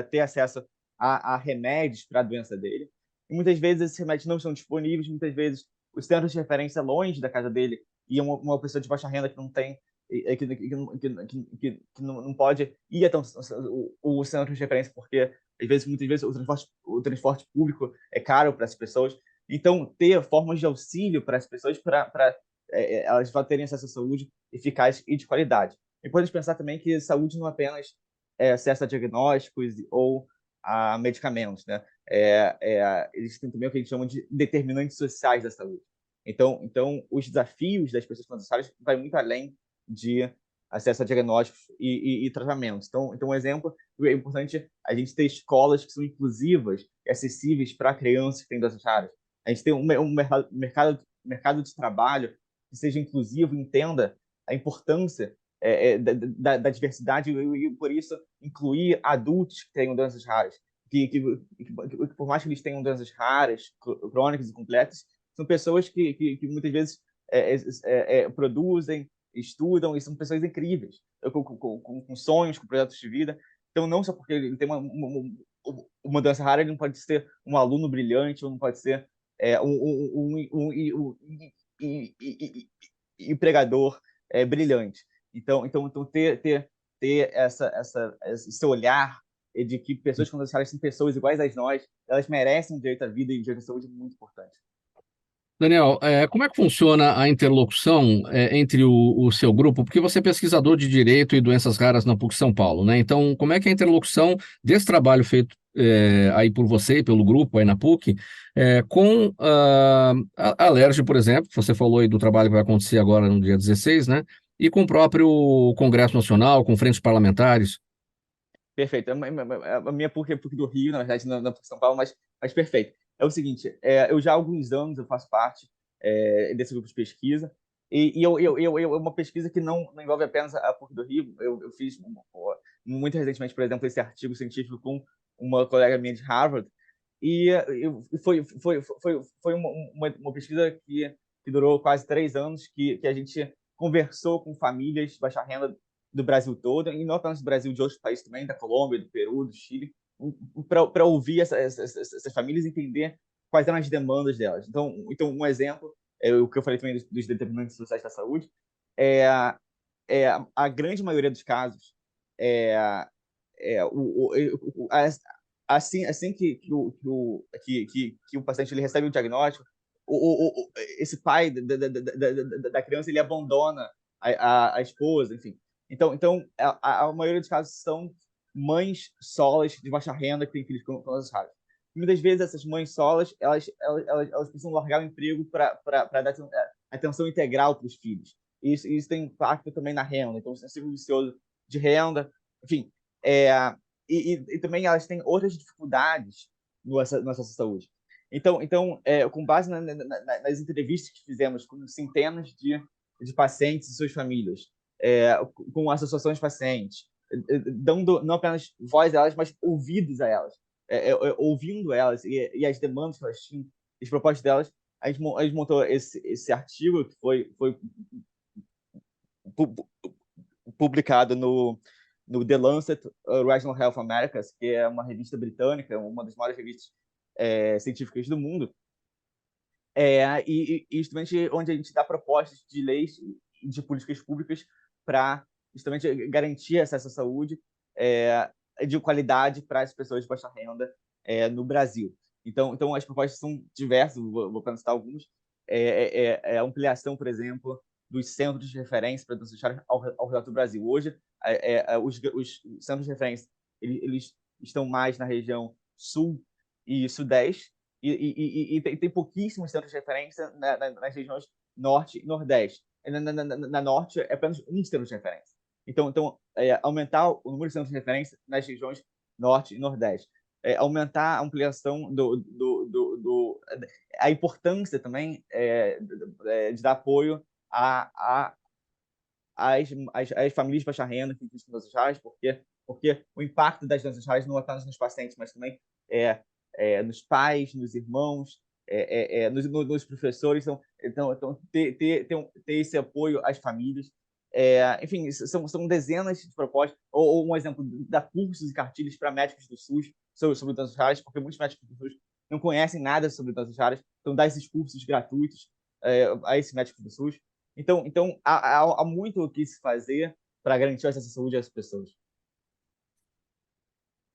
Speaker 6: ter acesso a remédios para a doença dele. E muitas vezes esses remédios não estão disponíveis, muitas vezes os centros de referência longe da casa dele e uma pessoa de baixa renda que não tem, que não pode ir até o centro de referência porque muitas vezes o transporte público é caro para as pessoas. Então, ter formas de auxílio para as pessoas para elas terem acesso à saúde eficaz e de qualidade. E podemos pensar também que saúde não é apenas acesso a diagnósticos ou a medicamentos, né? Existem também o que a gente chama de determinantes sociais da saúde. Então os desafios das pessoas necessárias vai muito além de acesso a diagnósticos e tratamentos. Então, um exemplo, é importante a gente ter escolas que são inclusivas e acessíveis para crianças que têm doenças raras. A gente tem um mercado de trabalho que seja inclusivo, entenda a importância da diversidade e, por isso, incluir adultos que tenham doenças raras. Que por mais que eles tenham doenças raras, crônicas e complexas, são pessoas que muitas vezes produzem, estudam e são pessoas incríveis, com sonhos, com projetos de vida. Então, não só porque ele tem uma doença rara, ele não pode ser um aluno brilhante, ou não pode ser um empregador brilhante. Então ter esse olhar de que pessoas com doenças raras são pessoas iguais a nós, elas merecem direito à vida e direito à saúde, é muito importante.
Speaker 2: Daniel, como é que funciona a interlocução entre o seu grupo? Porque você é pesquisador de Direito e Doenças Raras na PUC São Paulo, né? Então, como é que é a interlocução desse trabalho feito aí por você e pelo grupo aí na PUC com a LERJ, por exemplo, que você falou aí do trabalho que vai acontecer agora no dia 16, né? E com o próprio Congresso Nacional, com frentes parlamentares?
Speaker 6: Perfeito. A minha PUC é PUC do Rio, na verdade, na PUC São Paulo, mas perfeito. É o seguinte, eu já há alguns anos eu faço parte desse grupo de pesquisa, e uma pesquisa que não envolve apenas a PUC do Rio. Eu fiz muito recentemente, por exemplo, esse artigo científico com uma colega minha de Harvard, e foi uma pesquisa que durou quase 3 anos, que a gente conversou com famílias de baixa renda do Brasil todo, e não apenas do Brasil, de outros países também, da Colômbia, do Peru, do Chile, para ouvir essas famílias e entender quais eram as demandas delas. Então um exemplo, o que eu falei também dos determinantes sociais da saúde, a grande maioria dos casos, assim que o paciente ele recebe o diagnóstico, esse pai da criança ele abandona a esposa, enfim. Então a maioria dos casos são mães solas de baixa renda que têm filhos com doenças raras. Muitas vezes essas mães solas elas precisam largar o emprego para dar atenção integral para os filhos. Isso tem impacto também na renda. Então, é um ciclo vicioso de renda. Enfim, e também elas têm outras dificuldades no acesso à saúde. Então com base nas entrevistas que fizemos com centenas de pacientes e suas famílias, com associações de pacientes, dando não apenas voz a elas, mas ouvidos a elas, ouvindo elas e as demandas que elas tinham, as propostas delas, a gente montou esse artigo que foi publicado no The Lancet Regional Health Americas, que é uma revista britânica, uma das maiores revistas científicas do mundo, e justamente onde a gente dá propostas de leis e de políticas públicas para justamente garantir acesso à saúde de qualidade para as pessoas de baixa renda no Brasil. Então as propostas são diversas, vou citar alguns. A ampliação, por exemplo, dos centros de referência para doenças raras ao redor do Brasil. Hoje, os centros de referência eles estão mais na região sul e sudeste, e tem pouquíssimos centros de referência nas regiões norte e nordeste. Na norte, é apenas um centro de referência. Então aumentar o número de centros de referência nas regiões norte e nordeste. Aumentar a ampliação a importância também de dar apoio às famílias de baixa renda que vivem com doenças raras, porque o impacto das doenças raras não é apenas nos pacientes, mas também nos pais, nos irmãos, nos professores. Então ter esse apoio às famílias. Enfim, são dezenas de propostas, ou um exemplo, dar cursos e cartilhas para médicos do SUS sobre doenças raras, porque muitos médicos do SUS não conhecem nada sobre doenças raras, então dar esses cursos gratuitos a esses médicos do SUS. Então há muito o que se fazer para garantir o acesso à saúde às pessoas.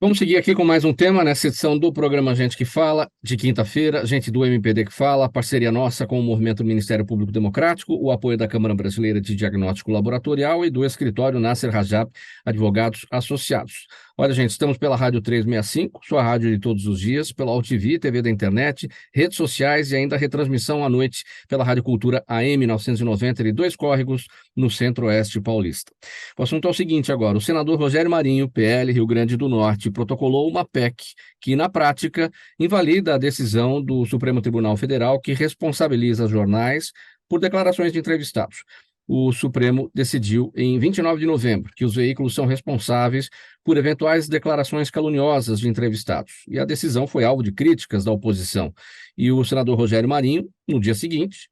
Speaker 2: Vamos seguir aqui com mais um tema nessa edição do programa Gente que Fala, de quinta-feira, gente do MPD que Fala, parceria nossa com o Movimento Ministério Público Democrático, o apoio da Câmara Brasileira de Diagnóstico Laboratorial e do escritório Nasser Rajab, advogados associados. Olha, gente, estamos pela Rádio 365, sua rádio de todos os dias, pela UTV, TV da internet, redes sociais e ainda retransmissão à noite pela Rádio Cultura AM 990 de Dois Córregos, no Centro-Oeste paulista. O assunto é o seguinte agora, o senador Rogério Marinho, PL, Rio Grande do Norte, protocolou uma PEC que, na prática, invalida a decisão do Supremo Tribunal Federal que responsabiliza jornais por declarações de entrevistados. O Supremo decidiu em 29 de novembro que os veículos são responsáveis por eventuais declarações caluniosas de entrevistados. E a decisão foi alvo de críticas da oposição. E o senador Rogério Marinho, no dia seguinte,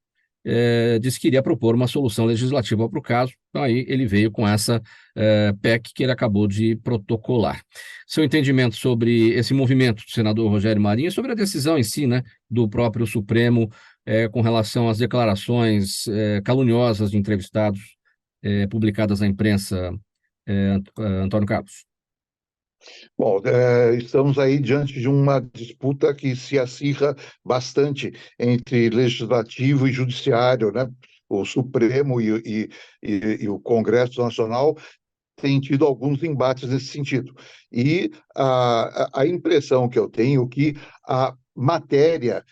Speaker 2: disse que iria propor uma solução legislativa para o caso. Então aí ele veio com essa PEC que ele acabou de protocolar. Seu entendimento sobre esse movimento do senador Rogério Marinho, sobre a decisão em si, né, do próprio Supremo com relação às declarações caluniosas de entrevistados publicadas na imprensa, Antônio Carlos?
Speaker 4: Bom, estamos aí diante de uma disputa que se acirra bastante entre legislativo e judiciário, né? O Supremo e o Congresso Nacional têm tido alguns embates nesse sentido. E a impressão que eu tenho é que a matéria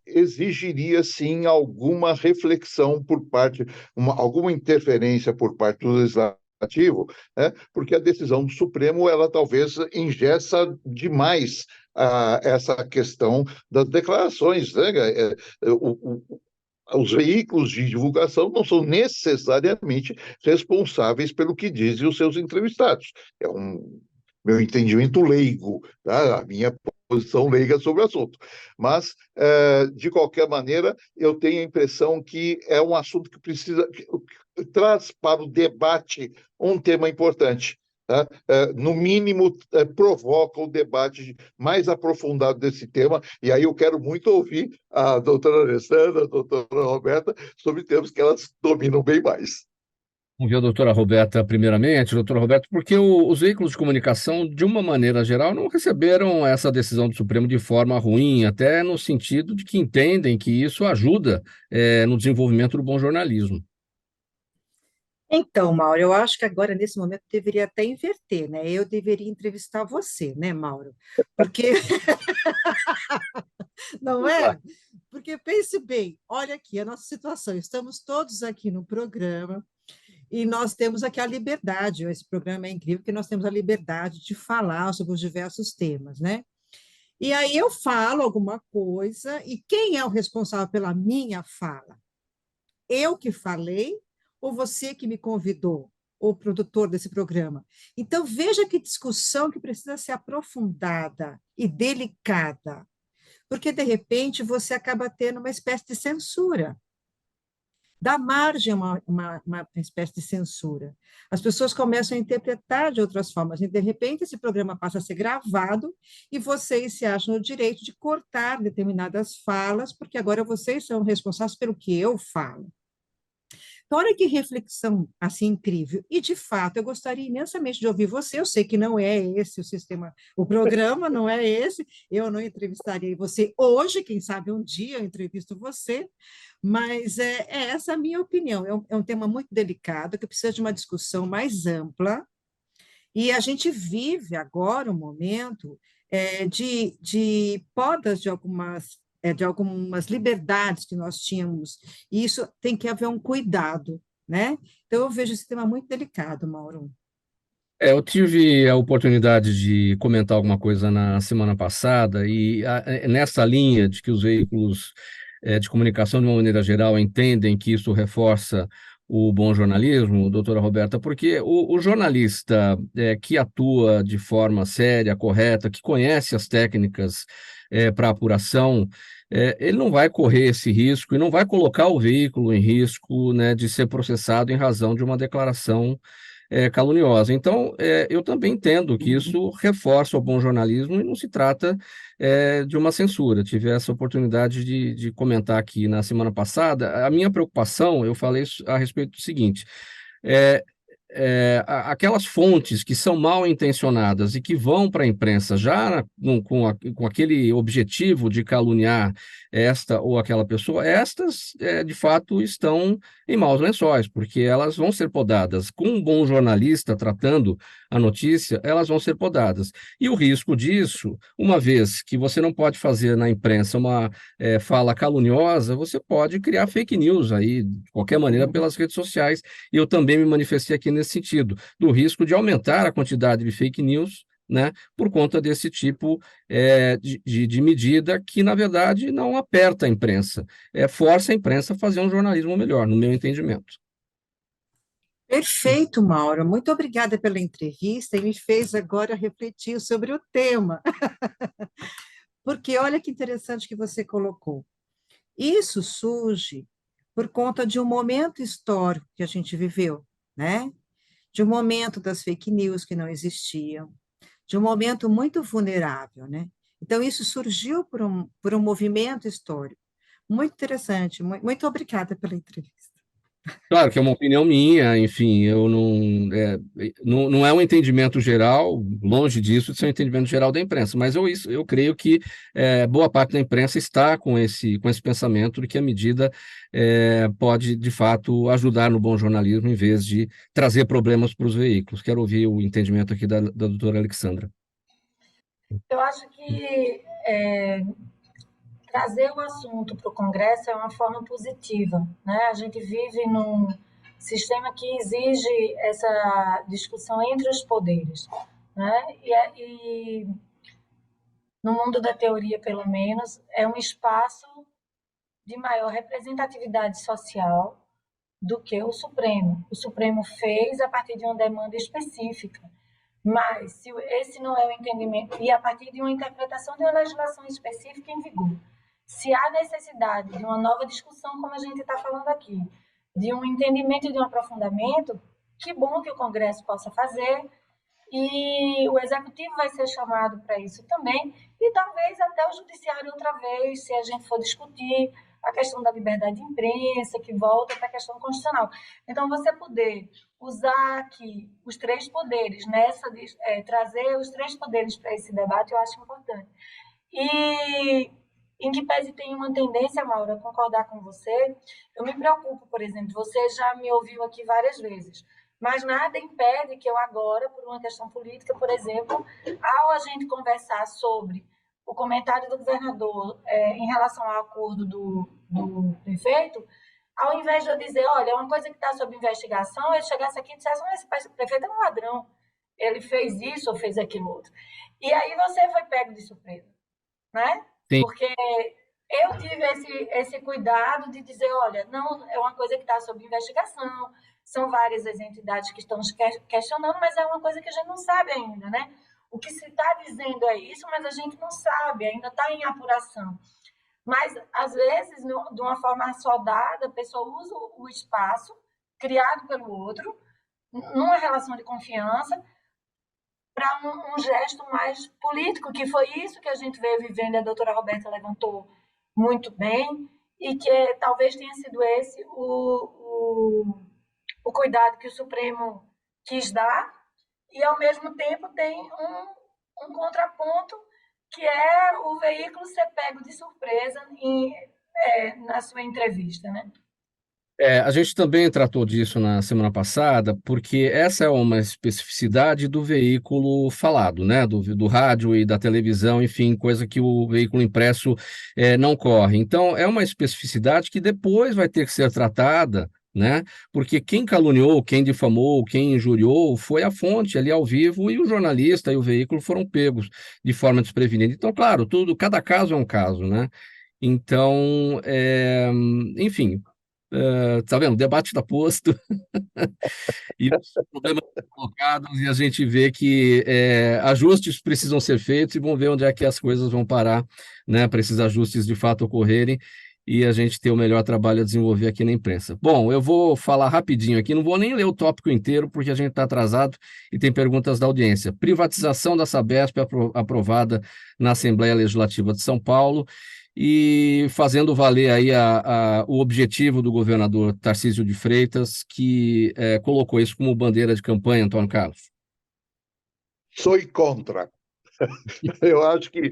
Speaker 4: exigiria, sim, alguma reflexão por parte, alguma interferência por parte do legislativo, né? Porque a decisão do Supremo, ela talvez engessa demais essa questão das declarações, né? Os veículos de divulgação não são necessariamente responsáveis pelo que dizem os seus entrevistados. É meu entendimento leigo, tá? A minha posição leiga sobre o assunto. Mas, de qualquer maneira, eu tenho a impressão que é um assunto que traz para o debate um tema importante. Tá? No mínimo, provoca o debate mais aprofundado desse tema, e aí eu quero muito ouvir a doutora Alessandra, a doutora Roberta, sobre temas que elas dominam bem mais.
Speaker 2: Vamos ver a doutora Roberta primeiramente, doutora Roberta, porque os veículos de comunicação, de uma maneira geral, não receberam essa decisão do Supremo de forma ruim, até no sentido de que entendem que isso ajuda no desenvolvimento do bom jornalismo.
Speaker 5: Então, Mauro, eu acho que agora, nesse momento, deveria até inverter, né? Eu deveria entrevistar você, né, Mauro? Porque... Não é? Porque pense bem, olha aqui a nossa situação, estamos todos aqui no programa e nós temos aqui a liberdade, esse programa é incrível, porque nós temos a liberdade de falar sobre os diversos temas, né? E aí eu falo alguma coisa, e quem é o responsável pela minha fala? Eu que falei ou você que me convidou, o produtor desse programa? Então, veja que discussão que precisa ser aprofundada e delicada, porque, de repente, você acaba tendo uma espécie de censura. dá margem a uma espécie de censura. As pessoas começam a interpretar de outras formas, e, de repente, esse programa passa a ser gravado e vocês se acham no direito de cortar determinadas falas, porque agora vocês são responsáveis pelo que eu falo. Então, olha que reflexão assim incrível. E, de fato, eu gostaria imensamente de ouvir você. Eu sei que não é esse o sistema, o programa não é esse. Eu não entrevistaria você hoje, quem sabe um dia eu entrevisto você, mas é essa a minha opinião. É um tema muito delicado, que precisa de uma discussão mais ampla, e a gente vive agora um momento de podas de algumas liberdades que nós tínhamos, e isso tem que haver um cuidado, né? Então, eu vejo esse tema muito delicado, Mauro.
Speaker 2: Eu tive a oportunidade de comentar alguma coisa na semana passada, e nessa linha de que os veículos de comunicação, de uma maneira geral, entendem que isso reforça o bom jornalismo, doutora Roberta, porque o jornalista que atua de forma séria, correta, que conhece as técnicas para apuração, ele não vai correr esse risco e não vai colocar o veículo em risco, né, de ser processado em razão de uma declaração caluniosa. Então, eu também entendo que isso reforça o bom jornalismo e não se trata de uma censura. Tive essa oportunidade de comentar aqui na semana passada. A minha preocupação, eu falei a respeito do seguinte: é, aquelas fontes que são mal intencionadas e que vão para a imprensa já com aquele objetivo de caluniar esta ou aquela pessoa, estas de fato estão em maus lençóis, porque elas vão ser podadas. Com um bom jornalista tratando a notícia, elas vão ser podadas. E o risco disso, uma vez que você não pode fazer na imprensa uma fala caluniosa, você pode criar fake news aí, de qualquer maneira, pelas redes sociais. E eu também me manifestei aqui nesse sentido, do risco de aumentar a quantidade de fake news, né, por conta desse tipo de medida que, na verdade, não aperta a imprensa, força a imprensa a fazer um jornalismo melhor, no meu entendimento.
Speaker 5: Perfeito, Mauro. Muito obrigada pela entrevista e me fez agora refletir sobre o tema. Porque olha que interessante que você colocou. Isso surge por conta de um momento histórico que a gente viveu, né? De um momento das fake news que não existiam, de um momento muito vulnerável, né? Então, isso surgiu por um movimento histórico. Muito interessante. Muito obrigada pela entrevista.
Speaker 2: Claro que é uma opinião minha, enfim, eu não é um entendimento geral, longe disso de ser um entendimento geral da imprensa, mas eu creio que boa parte da imprensa está com esse pensamento de que a medida pode, de fato, ajudar no bom jornalismo em vez de trazer problemas para os veículos. Quero ouvir o entendimento aqui da doutora Alexandra.
Speaker 3: Eu acho que trazer o assunto para o Congresso é uma forma positiva, né? A gente vive num sistema que exige essa discussão entre os poderes, né? E no mundo da teoria, pelo menos, é um espaço de maior representatividade social do que o Supremo. O Supremo fez a partir de uma demanda específica, mas se esse não é o entendimento, e a partir de uma interpretação de uma legislação específica em vigor, se há necessidade de uma nova discussão, como a gente está falando aqui, de um entendimento e de um aprofundamento, que bom que o Congresso possa fazer, e o Executivo vai ser chamado para isso também, e talvez até o Judiciário outra vez, se a gente for discutir a questão da liberdade de imprensa, que volta para a questão constitucional. Então, você poder usar aqui os três poderes, trazer os três poderes para esse debate, eu acho importante. E em que pese tem uma tendência, Maura, a concordar com você, eu me preocupo, por exemplo, você já me ouviu aqui várias vezes, mas nada impede que eu agora, por uma questão política, por exemplo, ao a gente conversar sobre o comentário do governador em relação ao acordo do prefeito, ao invés de eu dizer, olha, é uma coisa que está sob investigação, ele chegasse aqui e dissesse, esse prefeito é um ladrão, ele fez isso ou fez aquilo outro. E aí você foi pego de surpresa, né?
Speaker 2: Sim.
Speaker 3: Porque eu tive esse cuidado de dizer, olha, não é uma coisa que está sob investigação, são várias as entidades que estão questionando, mas é uma coisa que a gente não sabe ainda, né? O que se está dizendo é isso, mas a gente não sabe, ainda está em apuração. Mas, às vezes, de uma forma assodada, a pessoa usa o espaço criado pelo outro, numa relação de confiança, para um gesto mais político, que foi isso que a gente veio vivendo, e a doutora Roberta levantou muito bem, e que talvez tenha sido esse o cuidado que o Supremo quis dar, e, ao mesmo tempo, tem um contraponto, que é o veículo ser pego de surpresa na sua entrevista, né?
Speaker 2: A gente também tratou disso na semana passada, porque essa é uma especificidade do veículo falado, né? Do rádio e da televisão, enfim, coisa que o veículo impresso não corre. Então, é uma especificidade que depois vai ter que ser tratada, né? Porque quem caluniou, quem difamou, quem injuriou foi a fonte ali ao vivo, e o jornalista e o veículo foram pegos de forma desprevenida. Então, claro, cada caso é um caso, né? Então, enfim. Tá vendo? O debate está posto e os problemas estão colocados, e a gente vê que ajustes precisam ser feitos, e vamos ver onde é que as coisas vão parar, né, para esses ajustes de fato ocorrerem e a gente ter o melhor trabalho a desenvolver aqui na imprensa. Bom, eu vou falar rapidinho aqui, não vou nem ler o tópico inteiro, porque a gente está atrasado e tem perguntas da audiência. Privatização da Sabesp aprovada na Assembleia Legislativa de São Paulo, e fazendo valer aí o objetivo do governador Tarcísio de Freitas, que colocou isso como bandeira de campanha, Antônio Carlos.
Speaker 4: Sou contra. Eu acho que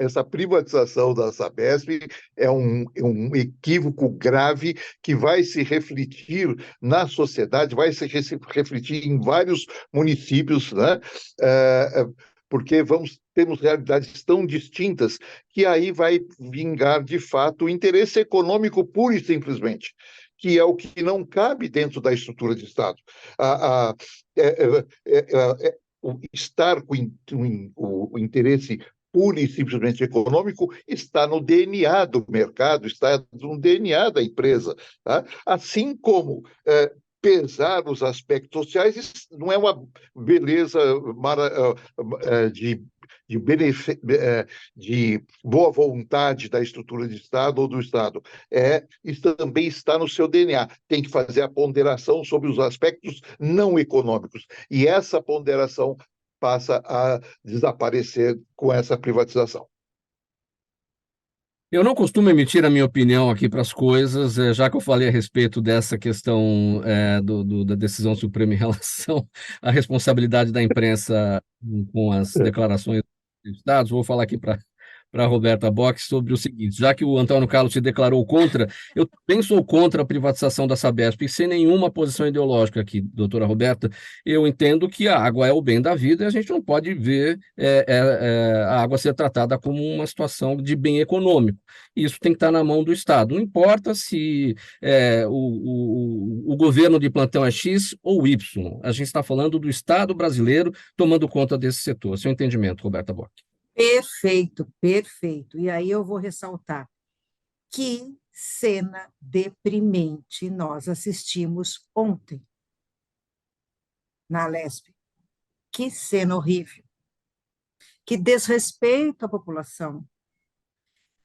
Speaker 4: essa privatização da Sabesp é um equívoco grave que vai se refletir na sociedade, vai se refletir em vários municípios, né? Porque temos realidades tão distintas que aí vai vingar, de fato, o interesse econômico puro e simplesmente, que é o que não cabe dentro da estrutura de Estado. Estar com o interesse puro e simplesmente econômico está no DNA do mercado, está no DNA da empresa. Tá? Assim como pesar os aspectos sociais, isso não é uma beleza de boa vontade da estrutura de Estado ou do Estado. Isso também está no seu DNA. Tem que fazer a ponderação sobre os aspectos não econômicos. E essa ponderação passa a desaparecer com essa privatização.
Speaker 2: Eu não costumo emitir a minha opinião aqui para as coisas, já que eu falei a respeito dessa questão da decisão suprema em relação à responsabilidade da imprensa com as declarações dos Estados. Vou falar aqui para a Roberta Bock sobre o seguinte: já que o Antônio Carlos se declarou contra, eu também sou contra a privatização da Sabesp, e sem nenhuma posição ideológica aqui, doutora Roberta. Eu entendo que a água é o bem da vida, e a gente não pode ver a água ser tratada como uma situação de bem econômico. Isso tem que estar na mão do Estado. Não importa se o governo de plantão é X ou Y. A gente está falando do Estado brasileiro tomando conta desse setor. Seu entendimento, Roberta Bock?
Speaker 5: Perfeito, perfeito. E aí eu vou ressaltar: que cena deprimente nós assistimos ontem na Alesp. Que cena horrível. Que desrespeito à população.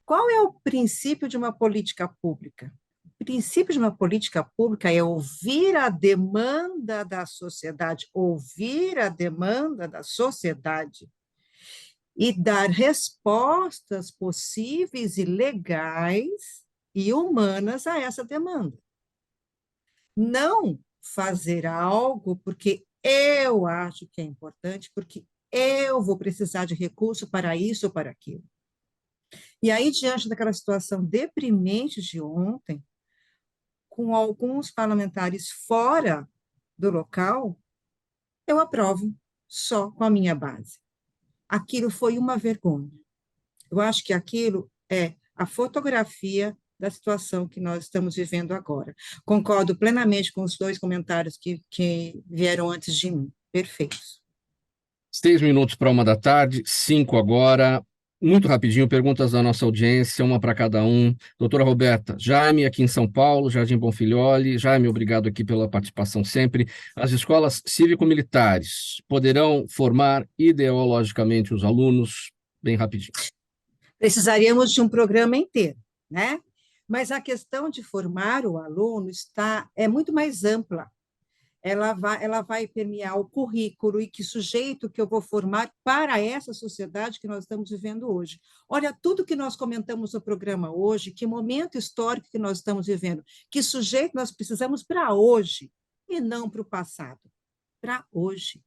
Speaker 5: Qual é o princípio de uma política pública? O princípio de uma política pública é ouvir a demanda da sociedade, e dar respostas possíveis e legais e humanas a essa demanda. Não fazer algo porque eu acho que é importante, porque eu vou precisar de recurso para isso ou para aquilo. E aí, diante daquela situação deprimente de ontem, com alguns parlamentares fora do local, eu aprovo só com a minha base. Aquilo foi uma vergonha. Eu acho que aquilo é a fotografia da situação que nós estamos vivendo agora. Concordo plenamente com os dois comentários que vieram antes de mim. Perfeitos.
Speaker 2: 6 minutos para 1 da tarde, 5 agora. Muito rapidinho, perguntas da nossa audiência, uma para cada um. Doutora Roberta, Jaime, aqui em São Paulo, Jardim Bonfilholi. Jaime, obrigado aqui pela participação sempre. As escolas cívico-militares poderão formar ideologicamente os alunos? Bem rapidinho.
Speaker 5: Precisaríamos de um programa inteiro, né? Mas a questão de formar o aluno é muito mais ampla. Ela vai permear o currículo e que sujeito que eu vou formar para essa sociedade que nós estamos vivendo hoje. Olha, tudo que nós comentamos no programa hoje, que momento histórico que nós estamos vivendo, que sujeito nós precisamos para hoje e não para o passado, para hoje.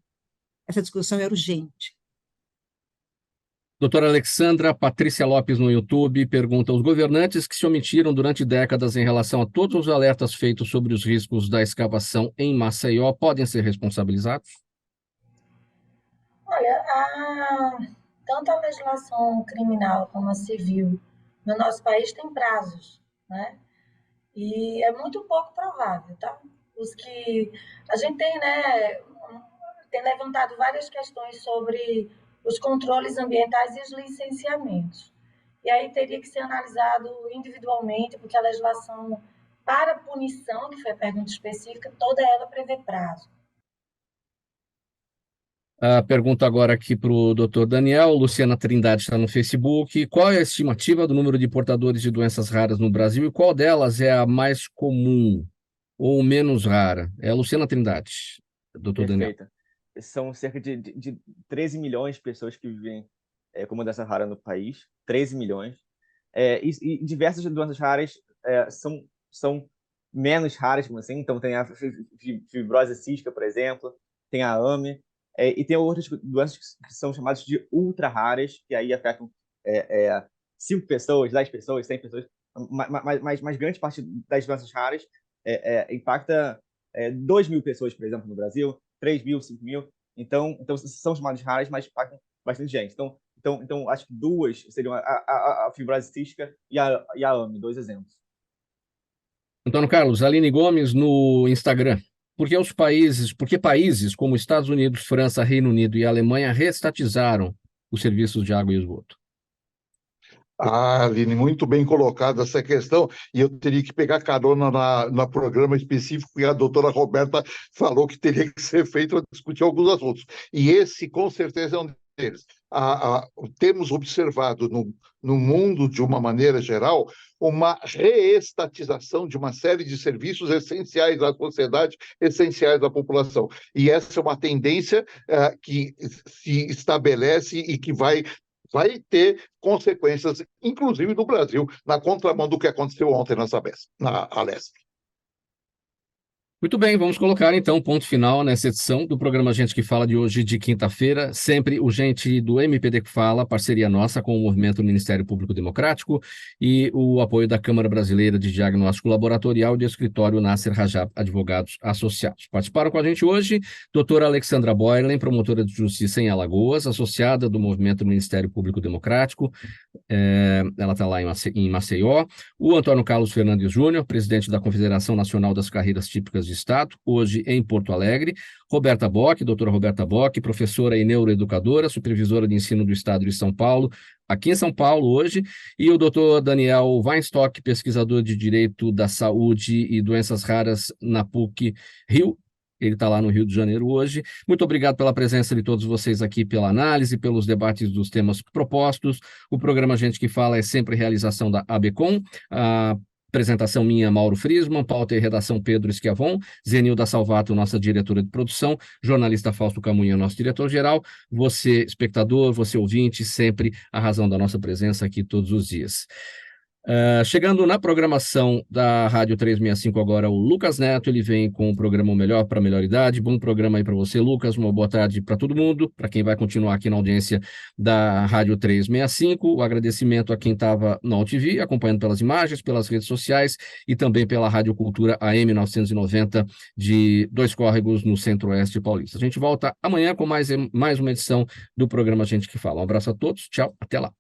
Speaker 5: Essa discussão é urgente.
Speaker 2: Doutora Alexandra Patrícia Lopes no YouTube pergunta: os governantes que se omitiram durante décadas em relação a todos os alertas feitos sobre os riscos da escavação em Maceió podem ser responsabilizados?
Speaker 3: Olha, tanto a legislação criminal como a civil no nosso país tem prazos, né? E é muito pouco provável, tá? A gente tem, né, tem levantado várias questões sobre os controles ambientais e os licenciamentos. E aí teria que ser analisado individualmente, porque a legislação para punição, que foi a pergunta específica, toda ela prevê prazo.
Speaker 2: A pergunta agora aqui para o doutor Daniel. Luciana Trindade está no Facebook. Qual é a estimativa do número de portadores de doenças raras no Brasil e qual delas é a mais comum ou menos rara? É a Luciana Trindade, doutor Daniel.
Speaker 6: Perfeita. São cerca de 13 milhões de pessoas que vivem com uma doença rara no país. 13 milhões. E diversas doenças raras são menos raras, como assim. Então, tem a fibrose cística, por exemplo, tem a AME, e tem outras doenças que são chamadas de ultra raras, que aí afetam 5 pessoas, 10 pessoas, 100 pessoas. Mas grande parte das doenças raras impacta 2 mil pessoas, por exemplo, no Brasil, 3 mil, 5 mil. Então são chamadas raras, mas impactam bastante gente. Então acho que duas seriam a fibrose cística e a AME, 2 exemplos.
Speaker 2: Antônio Carlos, Aline Gomes no Instagram. Por que países como Estados Unidos, França, Reino Unido e Alemanha reestatizaram os serviços de água e esgoto?
Speaker 4: Aline, muito bem colocada essa questão, e eu teria que pegar carona no programa específico que a doutora Roberta falou que teria que ser feito para discutir alguns assuntos. E esse, com certeza, é um deles. Temos observado no mundo, de uma maneira geral, uma reestatização de uma série de serviços essenciais à sociedade, essenciais à população. E essa é uma tendência que se estabelece e que vai ter consequências, inclusive no Brasil, na contramão do que aconteceu ontem na Alesp.
Speaker 2: Muito bem, vamos colocar então ponto final nessa edição do programa Gente que Fala de hoje, de quinta-feira. Sempre o Gente do MPD que Fala, parceria nossa com o Movimento Ministério Público Democrático e o apoio da Câmara Brasileira de Diagnóstico Laboratorial e do Escritório Nasser Rajab Advogados Associados. Participaram com a gente hoje doutora Alexandra Boylan, promotora de justiça em Alagoas, associada do Movimento Ministério Público Democrático, ela está lá em Maceió, o Antônio Carlos Fernandes Júnior, presidente da Confederação Nacional das Carreiras Típicas de Estado, hoje em Porto Alegre, Roberta Bock, doutora Roberta Bock, professora e neuroeducadora, supervisora de ensino do Estado de São Paulo, aqui em São Paulo hoje, e o doutor Daniel Weinstock, pesquisador de Direito da Saúde e Doenças Raras na PUC Rio. Ele está lá no Rio de Janeiro hoje. Muito obrigado pela presença de todos vocês aqui, pela análise, pelos debates dos temas propostos. O programa Gente que Fala é sempre realização da ABCOM. A apresentação minha, Mauro Friesman, pauta e redação Pedro Schiavon, Zenilda Salvato, nossa diretora de produção, jornalista Fausto Camunha, nosso diretor-geral, você, espectador, você ouvinte, sempre a razão da nossa presença aqui todos os dias. Chegando na programação da Rádio 365 agora, o Lucas Neto, ele vem com o programa O Melhor para a Melhor Idade. Bom programa aí para você, Lucas, uma boa tarde para todo mundo, para quem vai continuar aqui na audiência da Rádio 365, o agradecimento a quem estava na UTV, acompanhando pelas imagens, pelas redes sociais e também pela Rádio Cultura AM 990 de Dois Córregos, no Centro-Oeste Paulista. A gente volta amanhã com mais uma edição do programa Gente que Fala. Um abraço a todos, tchau, até lá.